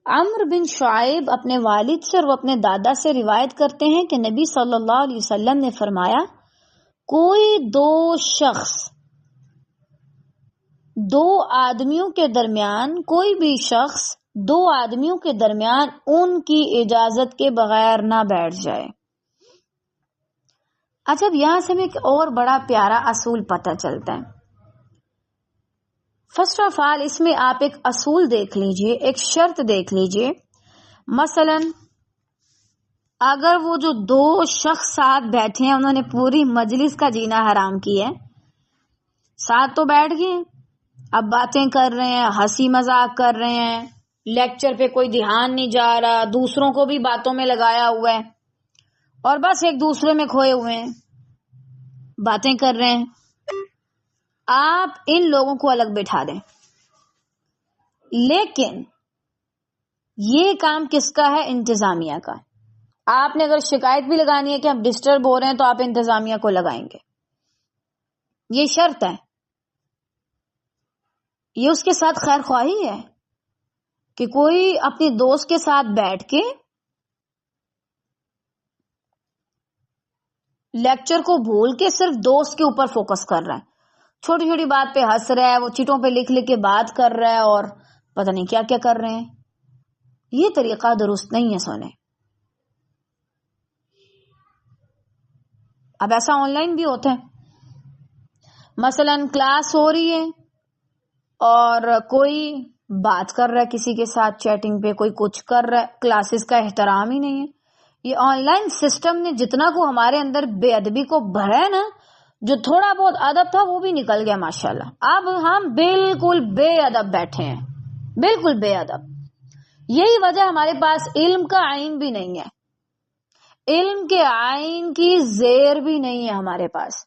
Speaker 1: عمرو بن شعیب اپنے والد سے اور وہ اپنے دادا سے روایت کرتے ہیں کہ نبی صلی اللہ علیہ وسلم نے فرمایا، کوئی دو آدمیوں کے درمیان ان کی اجازت کے بغیر نہ بیٹھ جائے۔ اچھا، اب یہاں سے ہمیں ایک اور بڑا پیارا اصول پتہ چلتا ہے۔ فرسٹ آف آل اس میں آپ ایک اصول دیکھ لیجئے، ایک شرط دیکھ لیجئے۔ مثلا اگر وہ جو دو شخص ساتھ بیٹھے ہیں انہوں نے پوری مجلس کا جینا حرام کیا ہے، ساتھ تو بیٹھ گئے، اب باتیں کر رہے ہیں، ہنسی مذاق کر رہے ہیں، لیکچر پہ کوئی دھیان نہیں جا رہا، دوسروں کو بھی باتوں میں لگایا ہوا ہے اور بس ایک دوسرے میں کھوئے ہوئے ہیں، باتیں کر رہے ہیں، آپ ان لوگوں کو الگ بٹھا دیں۔ لیکن یہ کام کس کا ہے؟ انتظامیہ کا۔ آپ نے اگر شکایت بھی لگانی ہے کہ ہم ڈسٹرب ہو رہے ہیں تو آپ انتظامیہ کو لگائیں گے، یہ شرط ہے، یہ اس کے ساتھ خیر خواہی ہے کہ کوئی اپنی دوست کے ساتھ بیٹھ کے لیکچر کو بھول کے صرف دوست کے اوپر فوکس کر رہا ہے، چھوٹی چھوٹی بات پہ ہنس رہا ہے، وہ چیٹوں پہ لکھ لکھ کے بات کر رہا ہے اور پتہ نہیں کیا کیا کر رہے ہیں. یہ طریقہ درست نہیں ہے سونے. اب ایسا آن لائن بھی ہوتا ہے، مثلا کلاس ہو رہی ہے اور کوئی بات کر رہا ہے کسی کے ساتھ چیٹنگ پہ، کوئی کچھ کر رہا ہے، کلاسز کا احترام ہی نہیں ہے. یہ آن لائن سسٹم نے جتنا کو ہمارے اندر بے ادبی کو بھرا ہے نا، جو تھوڑا بہت ادب تھا وہ بھی نکل گیا ماشاءاللہ. اب ہم بالکل بے ادب بیٹھے ہیں، بالکل بے ادب. یہی وجہ ہمارے پاس علم کا عین بھی نہیں ہے، علم کے عین کی زیر بھی نہیں ہے ہمارے پاس،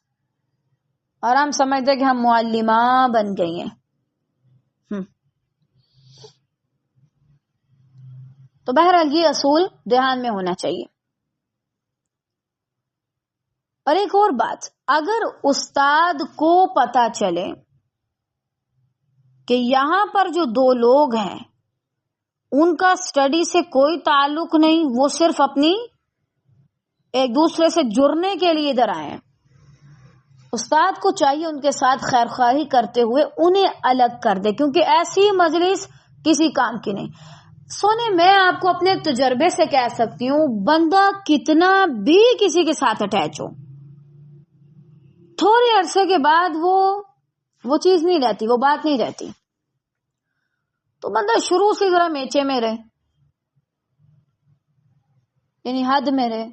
Speaker 1: اور ہم سمجھتے کہ ہم معلمہ بن گئی ہیں. تو بہرحال یہ اصول دھیان میں ہونا چاہیے. اور ایک اور بات، اگر استاد کو پتا چلے کہ یہاں پر جو دو لوگ ہیں ان کا اسٹڈی سے کوئی تعلق نہیں، وہ صرف اپنی ایک دوسرے سے جڑنے کے لیے ادھر آئے ہیں، استاد کو چاہیے ان کے ساتھ خیر خواہی کرتے ہوئے انہیں الگ کر دے، کیونکہ ایسی مجلس کسی کام کی نہیں. سونے میں آپ کو اپنے تجربے سے کہہ سکتی ہوں، بندہ کتنا بھی کسی کے ساتھ اٹیچ ہو، تھوڑے عرصے کے بعد وہ چیز نہیں رہتی، وہ بات نہیں رہتی. تو بندہ شروع سے ذرا میچے میں رہے، یعنی حد میں رہے.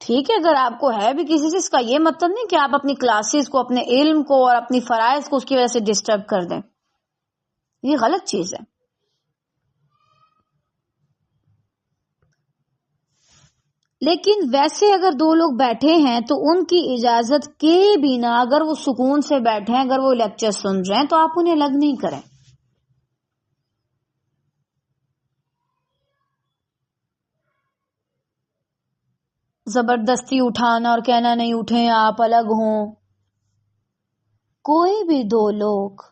Speaker 1: ٹھیک ہے، اگر آپ کو ہے بھی کسی سے، اس کا یہ مطلب نہیں کہ آپ اپنی کلاسز کو، اپنے علم کو اور اپنی فرائض کو اس کی وجہ سے ڈسٹرب کر دیں. یہ غلط چیز ہے. لیکن ویسے اگر دو لوگ بیٹھے ہیں تو ان کی اجازت کے بنا اگر وہ سکون سے بیٹھے ہیں، اگر وہ لیکچر سن رہے ہیں تو آپ انہیں الگ نہیں کریں. زبردستی اٹھانا اور کہنا نہیں اٹھیں آپ الگ ہوں. کوئی بھی دو لوگ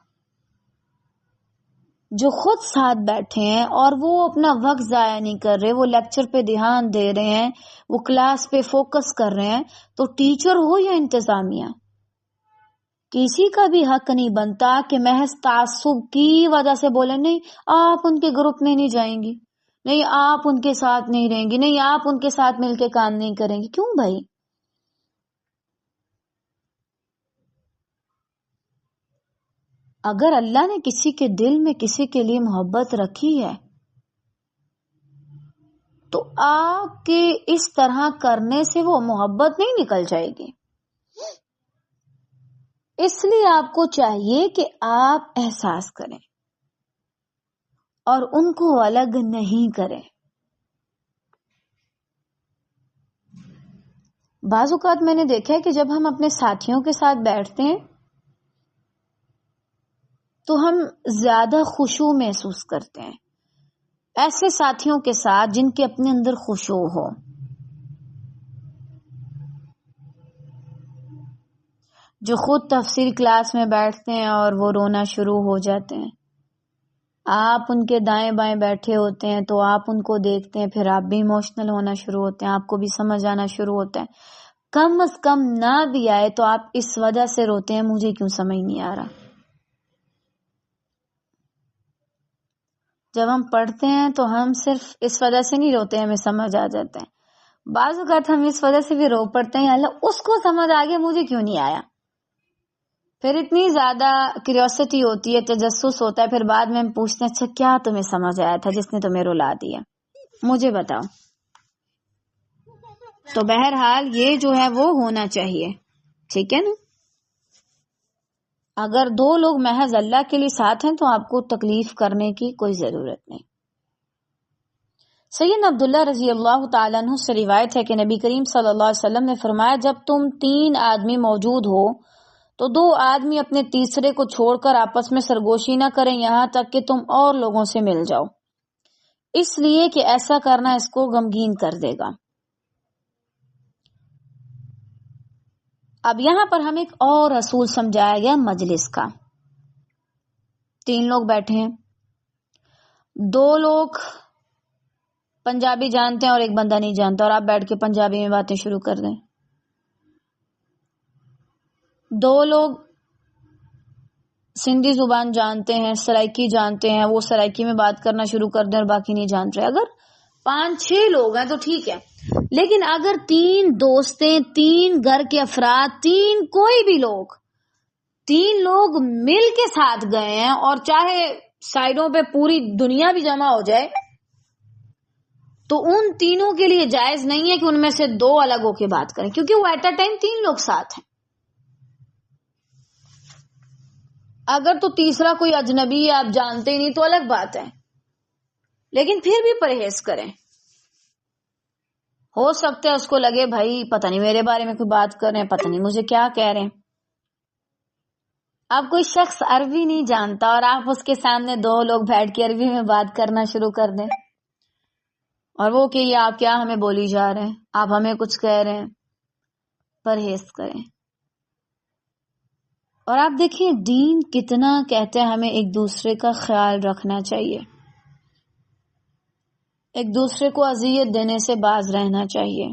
Speaker 1: جو خود ساتھ بیٹھے ہیں اور وہ اپنا وقت ضائع نہیں کر رہے، وہ لیکچر پہ دھیان دے رہے ہیں، وہ کلاس پہ فوکس کر رہے ہیں، تو ٹیچر ہو یا انتظامیہ، کسی کا بھی حق نہیں بنتا کہ محض تعصب کی وجہ سے بولے نہیں آپ ان کے گروپ میں نہیں جائیں گی، نہیں آپ ان کے ساتھ نہیں رہیں گی، نہیں آپ ان کے ساتھ مل کے کام نہیں کریں گی. کیوں بھائی؟ اگر اللہ نے کسی کے دل میں کسی کے لیے محبت رکھی ہے تو آپ کے اس طرح کرنے سے وہ محبت نہیں نکل جائے گی. اس لیے آپ کو چاہیے کہ آپ احساس کریں اور ان کو الگ نہیں کریں. بعض اوقات میں نے دیکھا ہے کہ جب ہم اپنے ساتھیوں کے ساتھ بیٹھتے ہیں تو ہم زیادہ خشوع محسوس کرتے ہیں ایسے ساتھیوں کے ساتھ جن کے اپنے اندر خشوع ہو. جو خود تفسیر کلاس میں بیٹھتے ہیں اور وہ رونا شروع ہو جاتے ہیں، آپ ان کے دائیں بائیں بیٹھے ہوتے ہیں تو آپ ان کو دیکھتے ہیں، پھر آپ بھی ایموشنل ہونا شروع ہوتے ہیں، آپ کو بھی سمجھ آنا شروع ہوتا ہے. کم از کم نہ بھی آئے تو آپ اس وجہ سے روتے ہیں مجھے کیوں سمجھ نہیں آ رہا. جب ہم پڑھتے ہیں تو ہم صرف اس وجہ سے نہیں روتے، ہمیں سمجھ آ جاتا ہے. بعض اوقات ہم اس وجہ سے بھی رو پڑتے ہیں اللہ اس کو سمجھ آ گیا مجھے کیوں نہیں آیا. پھر اتنی زیادہ کیوریوسٹی ہوتی ہے، تجسس ہوتا ہے، پھر بعد میں ہم پوچھتے ہیں اچھا کیا تمہیں سمجھ آیا تھا جس نے تمہیں رلا دیا، مجھے بتاؤ. تو بہرحال یہ جو ہے وہ ہونا چاہیے، ٹھیک ہے نا. اگر دو لوگ محض اللہ کے لیے ساتھ ہیں تو آپ کو تکلیف کرنے کی کوئی ضرورت نہیں. سیدنا عبداللہ رضی اللہ تعالیٰ عنہ سے روایت ہے کہ نبی کریم صلی اللہ علیہ وسلم نے فرمایا جب تم 3 آدمی موجود ہو تو 2 آدمی اپنے تیسرے کو چھوڑ کر آپس میں سرگوشی نہ کریں یہاں تک کہ تم اور لوگوں سے مل جاؤ. اس لیے کہ ایسا کرنا اس کو غمگین کر دے گا. اب یہاں پر ہم ایک اور اصول سمجھایا گیا مجلس کا. 3 لوگ بیٹھے ہیں، 2 لوگ پنجابی جانتے ہیں اور ایک بندہ نہیں جانتا، اور آپ بیٹھ کے پنجابی میں باتیں شروع کر دیں. 2 لوگ سندھی زبان جانتے ہیں، سرائکی جانتے ہیں، وہ سرائکی میں بات کرنا شروع کر دیں اور باقی نہیں جان رہے. اگر 5-6 لوگ ہیں تو ٹھیک ہے، لیکن اگر 3 دوستیں، 3 گھر کے افراد، 3 کوئی بھی لوگ، 3 لوگ مل کے ساتھ گئے ہیں اور چاہے سائڈوں پہ پوری دنیا بھی جمع ہو جائے، تو ان تینوں کے لیے جائز نہیں ہے کہ ان میں سے 2 الگ ہو کے بات کریں، کیونکہ وہ ایٹ اے ٹائم 3 لوگ ساتھ ہیں. اگر تو تیسرا کوئی اجنبی آپ جانتے ہی نہیں تو الگ بات ہے، لیکن پھر بھی پرہیز کریں. ہو سکتا ہے اس کو لگے بھائی پتہ نہیں میرے بارے میں کوئی بات کر رہے ہیں، پتہ نہیں مجھے کیا کہہ رہے ہیں. اب کوئی شخص عربی نہیں جانتا اور آپ اس کے سامنے 2 لوگ بیٹھ کے عربی میں بات کرنا شروع کر دیں، اور وہ کہ یہ آپ کیا ہمیں بولی جا رہے ہیں، آپ ہمیں کچھ کہہ رہے ہیں. پرہیز کریں. اور آپ دیکھیں دین کتنا کہتے ہیں ہمیں ایک دوسرے کا خیال رکھنا چاہیے، ایک دوسرے کو اذیت دینے سے باز رہنا چاہیے.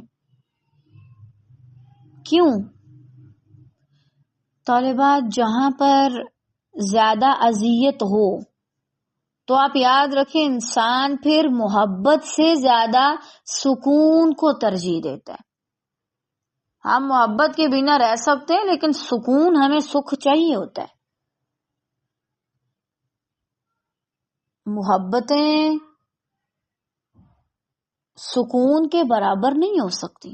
Speaker 1: کیوں؟ طالبات جہاں پر زیادہ اذیت ہو تو آپ یاد رکھیں انسان پھر محبت سے زیادہ سکون کو ترجیح دیتا ہے. ہم محبت کے بنا رہ سکتے ہیں لیکن سکون ہمیں سکھ چاہیے ہوتا ہے. محبتیں سکون کے برابر نہیں ہو سکتی.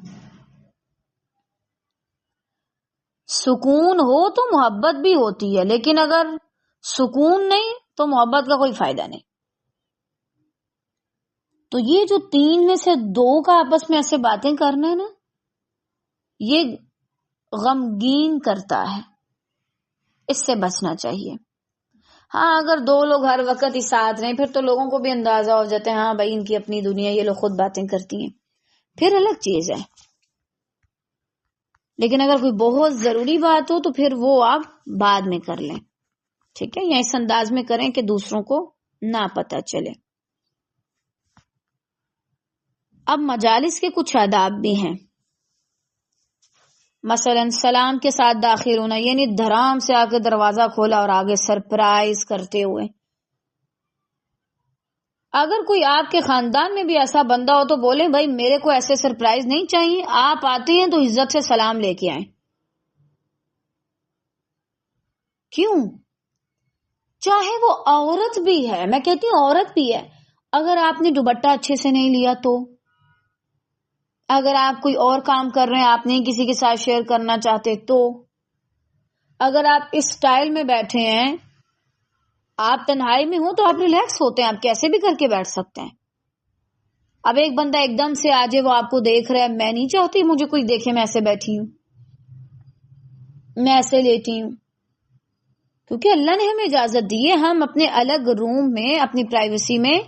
Speaker 1: سکون ہو تو محبت بھی ہوتی ہے، لیکن اگر سکون نہیں تو محبت کا کوئی فائدہ نہیں. تو یہ جو 3 میں سے 2 کا آپس میں ایسے باتیں کرنا ہے نا، یہ غمگین کرتا ہے، اس سے بچنا چاہیے. ہاں اگر 2 لوگ ہر وقت ہی ساتھ رہیں پھر تو لوگوں کو بھی اندازہ ہو جاتا ہے ہاں بھائی ان کی اپنی دنیا، یہ لوگ خود باتیں کرتی ہیں، پھر الگ چیز ہے. لیکن اگر کوئی بہت ضروری بات ہو تو پھر وہ آپ بعد میں کر لیں، ٹھیک ہے، یا اس انداز میں کریں کہ دوسروں کو نہ پتہ چلے. اب مجالس کے کچھ آداب بھی ہیں. مثلا سلام کے ساتھ داخل ہونا، یعنی دھرام سے آ کے دروازہ کھولا اور آگے سرپرائز کرتے ہوئے. اگر کوئی آپ کے خاندان میں بھی ایسا بندہ ہو تو بولیں بھائی میرے کو ایسے سرپرائز نہیں چاہیے، آپ آتے ہیں تو عزت سے سلام لے کے آئیں. کیوں؟ چاہے وہ عورت بھی ہے، میں کہتی ہوں عورت بھی ہے، اگر آپ نے دوپٹہ اچھے سے نہیں لیا تو، اگر آپ کوئی اور کام کر رہے ہیں آپ نہیں کسی کے ساتھ شیئر کرنا چاہتے تو، اگر آپ اس سٹائل میں بیٹھے ہیں، آپ تنہائی میں ہو تو آپ ریلیکس ہوتے ہیں، آپ کیسے بھی کر کے بیٹھ سکتے ہیں. اب ایک بندہ ایک دم سے آجے وہ آپ کو دیکھ رہا ہے، میں نہیں چاہتی مجھے کوئی دیکھے میں ایسے بیٹھی ہوں، میں ایسے لیٹی ہوں، کیونکہ اللہ نے ہمیں اجازت دی ہے ہم اپنے الگ روم میں اپنی پرائیویسی میں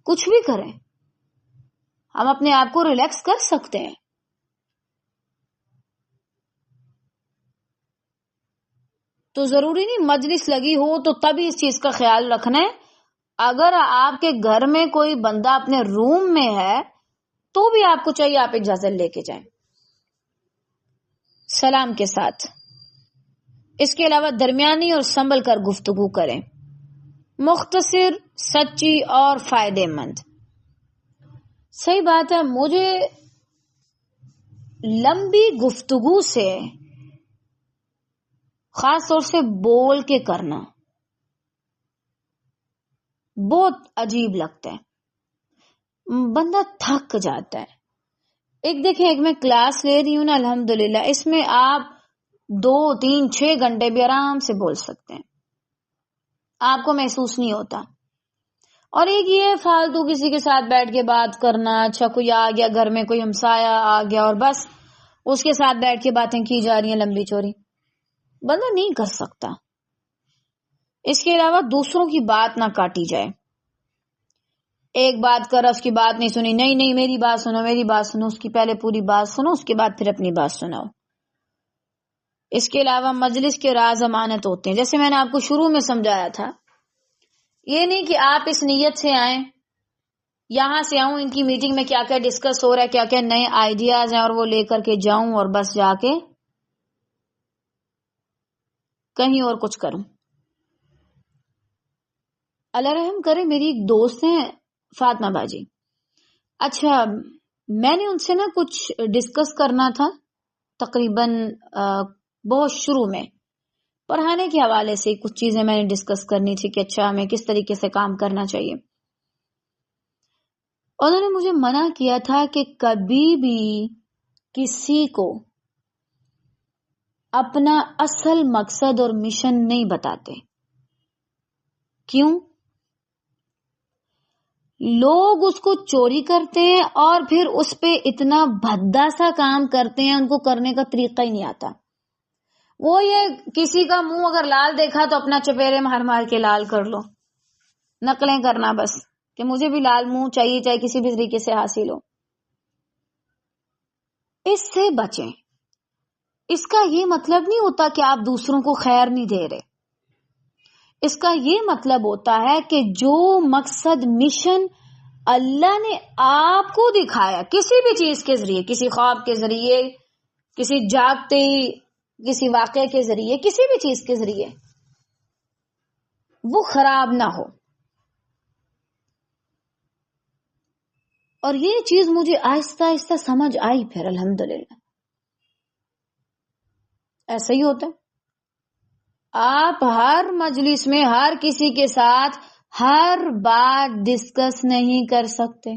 Speaker 1: کچھ بھی کریں، ہم اپنے آپ کو ریلیکس کر سکتے ہیں. تو ضروری نہیں مجلس لگی ہو تو تبھی اس چیز کا خیال رکھنا ہے. اگر آپ کے گھر میں کوئی بندہ اپنے روم میں ہے تو بھی آپ کو چاہیے آپ اجازت لے کے جائیں سلام کے ساتھ. اس کے علاوہ درمیانی اور سنبھل کر گفتگو کریں، مختصر، سچی اور فائدے مند. صحیح بات ہے، مجھے لمبی گفتگو سے خاص طور سے بول کے کرنا بہت عجیب لگتا ہے، بندہ تھک جاتا ہے. ایک دیکھیں ایک میں کلاس لے رہی ہوں نا الحمدللہ، اس میں آپ 2 3 6 گھنٹے بھی آرام سے بول سکتے ہیں، آپ کو محسوس نہیں ہوتا. اور ایک یہ فالتو کسی کے ساتھ بیٹھ کے بات کرنا، اچھا کوئی آ گیا گھر میں، کوئی ہمسایہ آ گیا اور بس اس کے ساتھ بیٹھ کے باتیں کی جا رہی ہیں لمبی چوڑی، بندہ نہیں کر سکتا. اس کے علاوہ دوسروں کی بات نہ کاٹی جائے. ایک بات کر اس کی بات نہیں سنی، نہیں میری بات سنو میری بات سنو، اس کی پہلے پوری بات سنو، اس کے بعد پھر اپنی بات سناؤ۔ اس کے علاوہ مجلس کے راز امانت ہوتے ہیں، جیسے میں نے آپ کو شروع میں سمجھایا تھا، یہ نہیں کہ آپ اس نیت سے آئیں یہاں سے آؤں ان کی میٹنگ میں کیا کیا ڈسکس ہو رہا ہے، کیا کیا نئے آئیڈیاز ہیں اور وہ لے کر کے جاؤں اور بس جا کے کہیں اور کچھ کروں۔ اللہ رحم کرے، میری ایک دوست ہیں فاطمہ باجی، اچھا میں نے ان سے نا کچھ ڈسکس کرنا تھا، تقریباً بہت شروع میں پڑھانے کے حوالے سے کچھ چیزیں میں نے ڈسکس کرنی تھی کہ اچھا ہمیں کس طریقے سے کام کرنا چاہیے۔ انہوں نے مجھے منع کیا تھا کہ کبھی بھی کسی کو اپنا اصل مقصد اور مشن نہیں بتاتے۔ کیوں؟ لوگ اس کو چوری کرتے ہیں اور پھر اس پہ اتنا بھدا سا کام کرتے ہیں، ان کو کرنے کا طریقہ ہی نہیں آتا۔ وہ یہ کسی کا منہ اگر لال دیکھا تو اپنا چپیرے مار مار کے لال کر لو، نقلیں کرنا بس کہ مجھے بھی لال منہ چاہیے، چاہے کسی بھی طریقے سے حاصل ہو۔ اس سے بچیں۔ اس کا یہ مطلب نہیں ہوتا کہ آپ دوسروں کو خیر نہیں دے رہے، اس کا یہ مطلب ہوتا ہے کہ جو مقصد مشن اللہ نے آپ کو دکھایا کسی بھی چیز کے ذریعے، کسی خواب کے ذریعے، کسی جاگتے کسی واقعے کے ذریعے، کسی بھی چیز کے ذریعے، وہ خراب نہ ہو۔ اور یہ چیز مجھے آہستہ آہستہ سمجھ آئی، پھر الحمدللہ ایسا ہی ہوتا ہے۔ آپ ہر مجلس میں ہر کسی کے ساتھ ہر بات ڈسکس نہیں کر سکتے،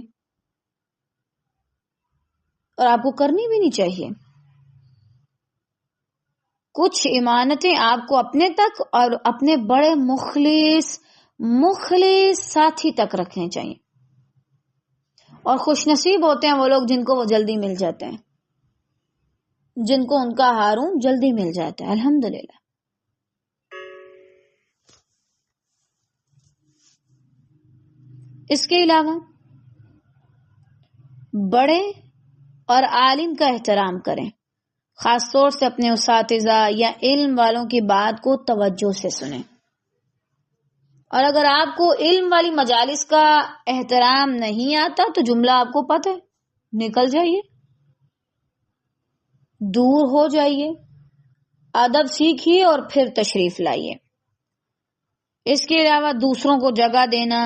Speaker 1: اور آپ کو کرنی بھی نہیں چاہیے۔ کچھ امانتیں آپ کو اپنے تک اور اپنے بڑے مخلص ساتھی تک رکھنے چاہیے، اور خوش نصیب ہوتے ہیں وہ لوگ جن کو وہ جلدی مل جاتے ہیں، جن کو ان کا ہارون جلدی مل جاتا ہے، الحمدللہ۔ اس کے علاوہ بڑے اور عالم کا احترام کریں، خاص طور سے اپنے اساتذہ یا علم والوں کی بات کو توجہ سے سنیں۔ اور اگر آپ کو علم والی مجالس کا احترام نہیں آتا تو جملہ آپ کو پتہ ہے، نکل جائیے، دور ہو جائیے، ادب سیکھیے اور پھر تشریف لائیے۔ اس کے علاوہ دوسروں کو جگہ دینا،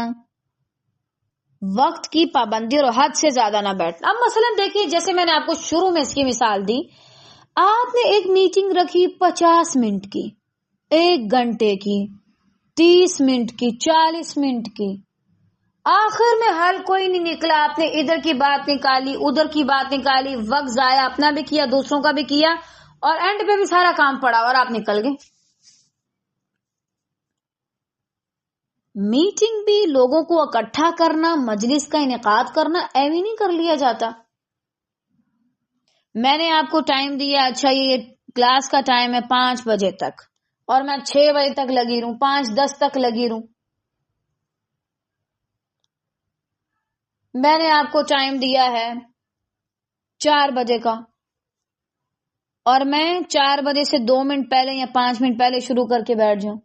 Speaker 1: وقت کی پابندی اور حد سے زیادہ نہ بیٹھنا۔ اب مثلا دیکھیے، جیسے میں نے آپ کو شروع میں اس کی مثال دی، آپ نے ایک میٹنگ رکھی 50 منٹ کی، 1 گھنٹے کی، 30 منٹ کی، 40 منٹ کی، آخر میں حل کوئی نہیں نکلا، آپ نے ادھر کی بات نکالی، ادھر کی بات نکالی، وقت ضائع اپنا بھی کیا، دوسروں کا بھی کیا، اور اینڈ پہ بھی سارا کام پڑا اور آپ نکل گئے۔ میٹنگ بھی لوگوں کو اکٹھا کرنا، مجلس کا انعقاد کرنا ایویں نہیں کر لیا جاتا۔ میں نے آپ کو ٹائم دیا، اچھا یہ کلاس کا ٹائم ہے 5 بجے تک، اور میں 6 بجے تک لگی رہوں، 5:10 تک لگی رہوں۔ میں نے آپ کو ٹائم دیا ہے 4 بجے کا، اور میں 4 بجے سے 2 منٹ پہلے یا 5 منٹ پہلے شروع کر کے بیٹھ جاؤں۔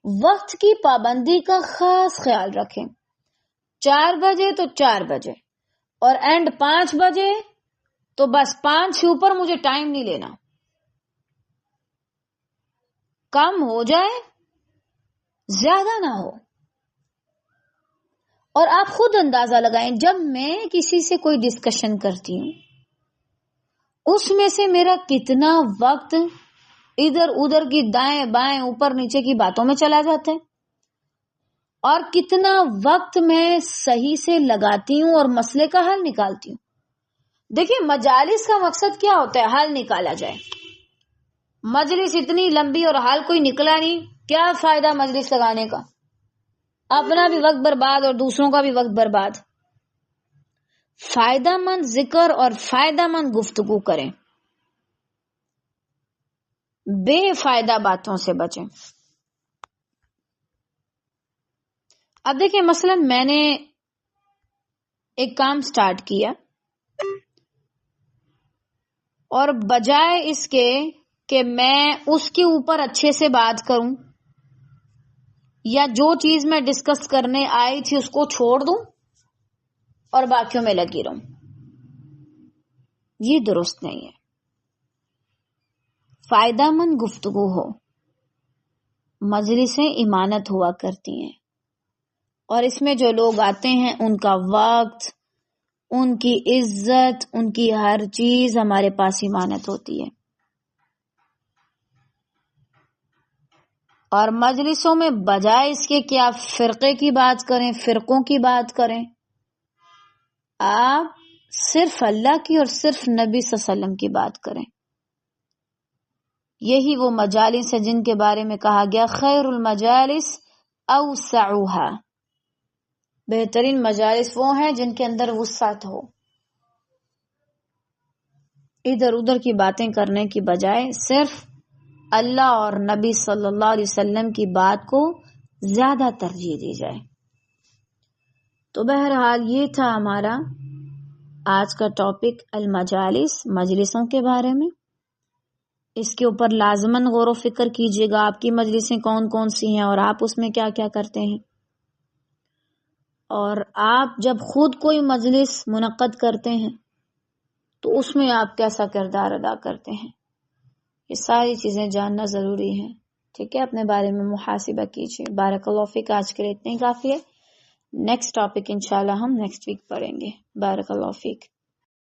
Speaker 1: وقت کی پابندی کا خاص خیال رکھیں، 4 بجے تو 4 بجے، اور اینڈ 5 بجے تو بس 5 سے اوپر مجھے ٹائم نہیں لینا، کم ہو جائے زیادہ نہ ہو۔ اور آپ خود اندازہ لگائیں، جب میں کسی سے کوئی ڈسکشن کرتی ہوں، اس میں سے میرا کتنا وقت ادھر ادھر کی دائیں بائیں اوپر نیچے کی باتوں میں چلا جاتا ہے، اور کتنا وقت میں صحیح سے لگاتی ہوں اور مسئلے کا حل نکالتی ہوں۔ دیکھیں، مجالس کا مقصد کیا ہوتا ہے؟ حل نکالا جائے۔ مجلس اتنی لمبی اور حل کوئی نکلا نہیں، کیا فائدہ مجلس لگانے کا؟ اپنا بھی وقت برباد اور دوسروں کا بھی وقت برباد۔ فائدہ مند ذکر اور فائدہ مند گفتگو کریں، بے فائدہ باتوں سے بچیں۔ اب دیکھیں، مثلا میں نے ایک کام سٹارٹ کیا اور بجائے اس کے کہ میں اس کے اوپر اچھے سے بات کروں یا جو چیز میں ڈسکس کرنے آئی تھی اس کو چھوڑ دوں اور باقیوں میں لگی رہوں، یہ درست نہیں ہے۔ فائدہ مند گفتگو ہو، مجلسیں امانت ہوا کرتی ہیں، اور اس میں جو لوگ آتے ہیں ان کا وقت، ان کی عزت، ان کی ہر چیز ہمارے پاس امانت ہوتی ہے۔ اور مجلسوں میں بجائے اس کے کہ آپ فرقے کی بات کریں، فرقوں کی بات کریں، آپ صرف اللہ کی اور صرف نبی صلی اللہ علیہ وسلم کی بات کریں۔ یہی وہ مجالس ہیں جن کے بارے میں کہا گیا خیر المجالس اوسعها، بہترین مجالس وہ ہیں جن کے اندر وسعت ہو، ادھر ادھر کی باتیں کرنے کی بجائے صرف اللہ اور نبی صلی اللہ علیہ وسلم کی بات کو زیادہ ترجیح دی جائے۔ تو بہرحال یہ تھا ہمارا آج کا ٹاپک المجالس، مجلسوں کے بارے میں۔ اس کے اوپر لازماً غور و فکر کیجیے گا، آپ کی مجلسیں کون کون سی ہیں اور آپ اس میں کیا کیا کرتے ہیں، اور آپ جب خود کوئی مجلس منعقد کرتے ہیں تو اس میں آپ کیسا کردار ادا کرتے ہیں، یہ ساری چیزیں جاننا ضروری ہے۔ ٹھیک ہے، اپنے بارے میں محاسبہ کیجیے۔ بارک اللہ فیک، آج کے لیے اتنے کافی ہے۔ نیکسٹ ٹاپک انشاءاللہ ہم نیکسٹ ویک پڑھیں گے۔ بارک اللہ فیک۔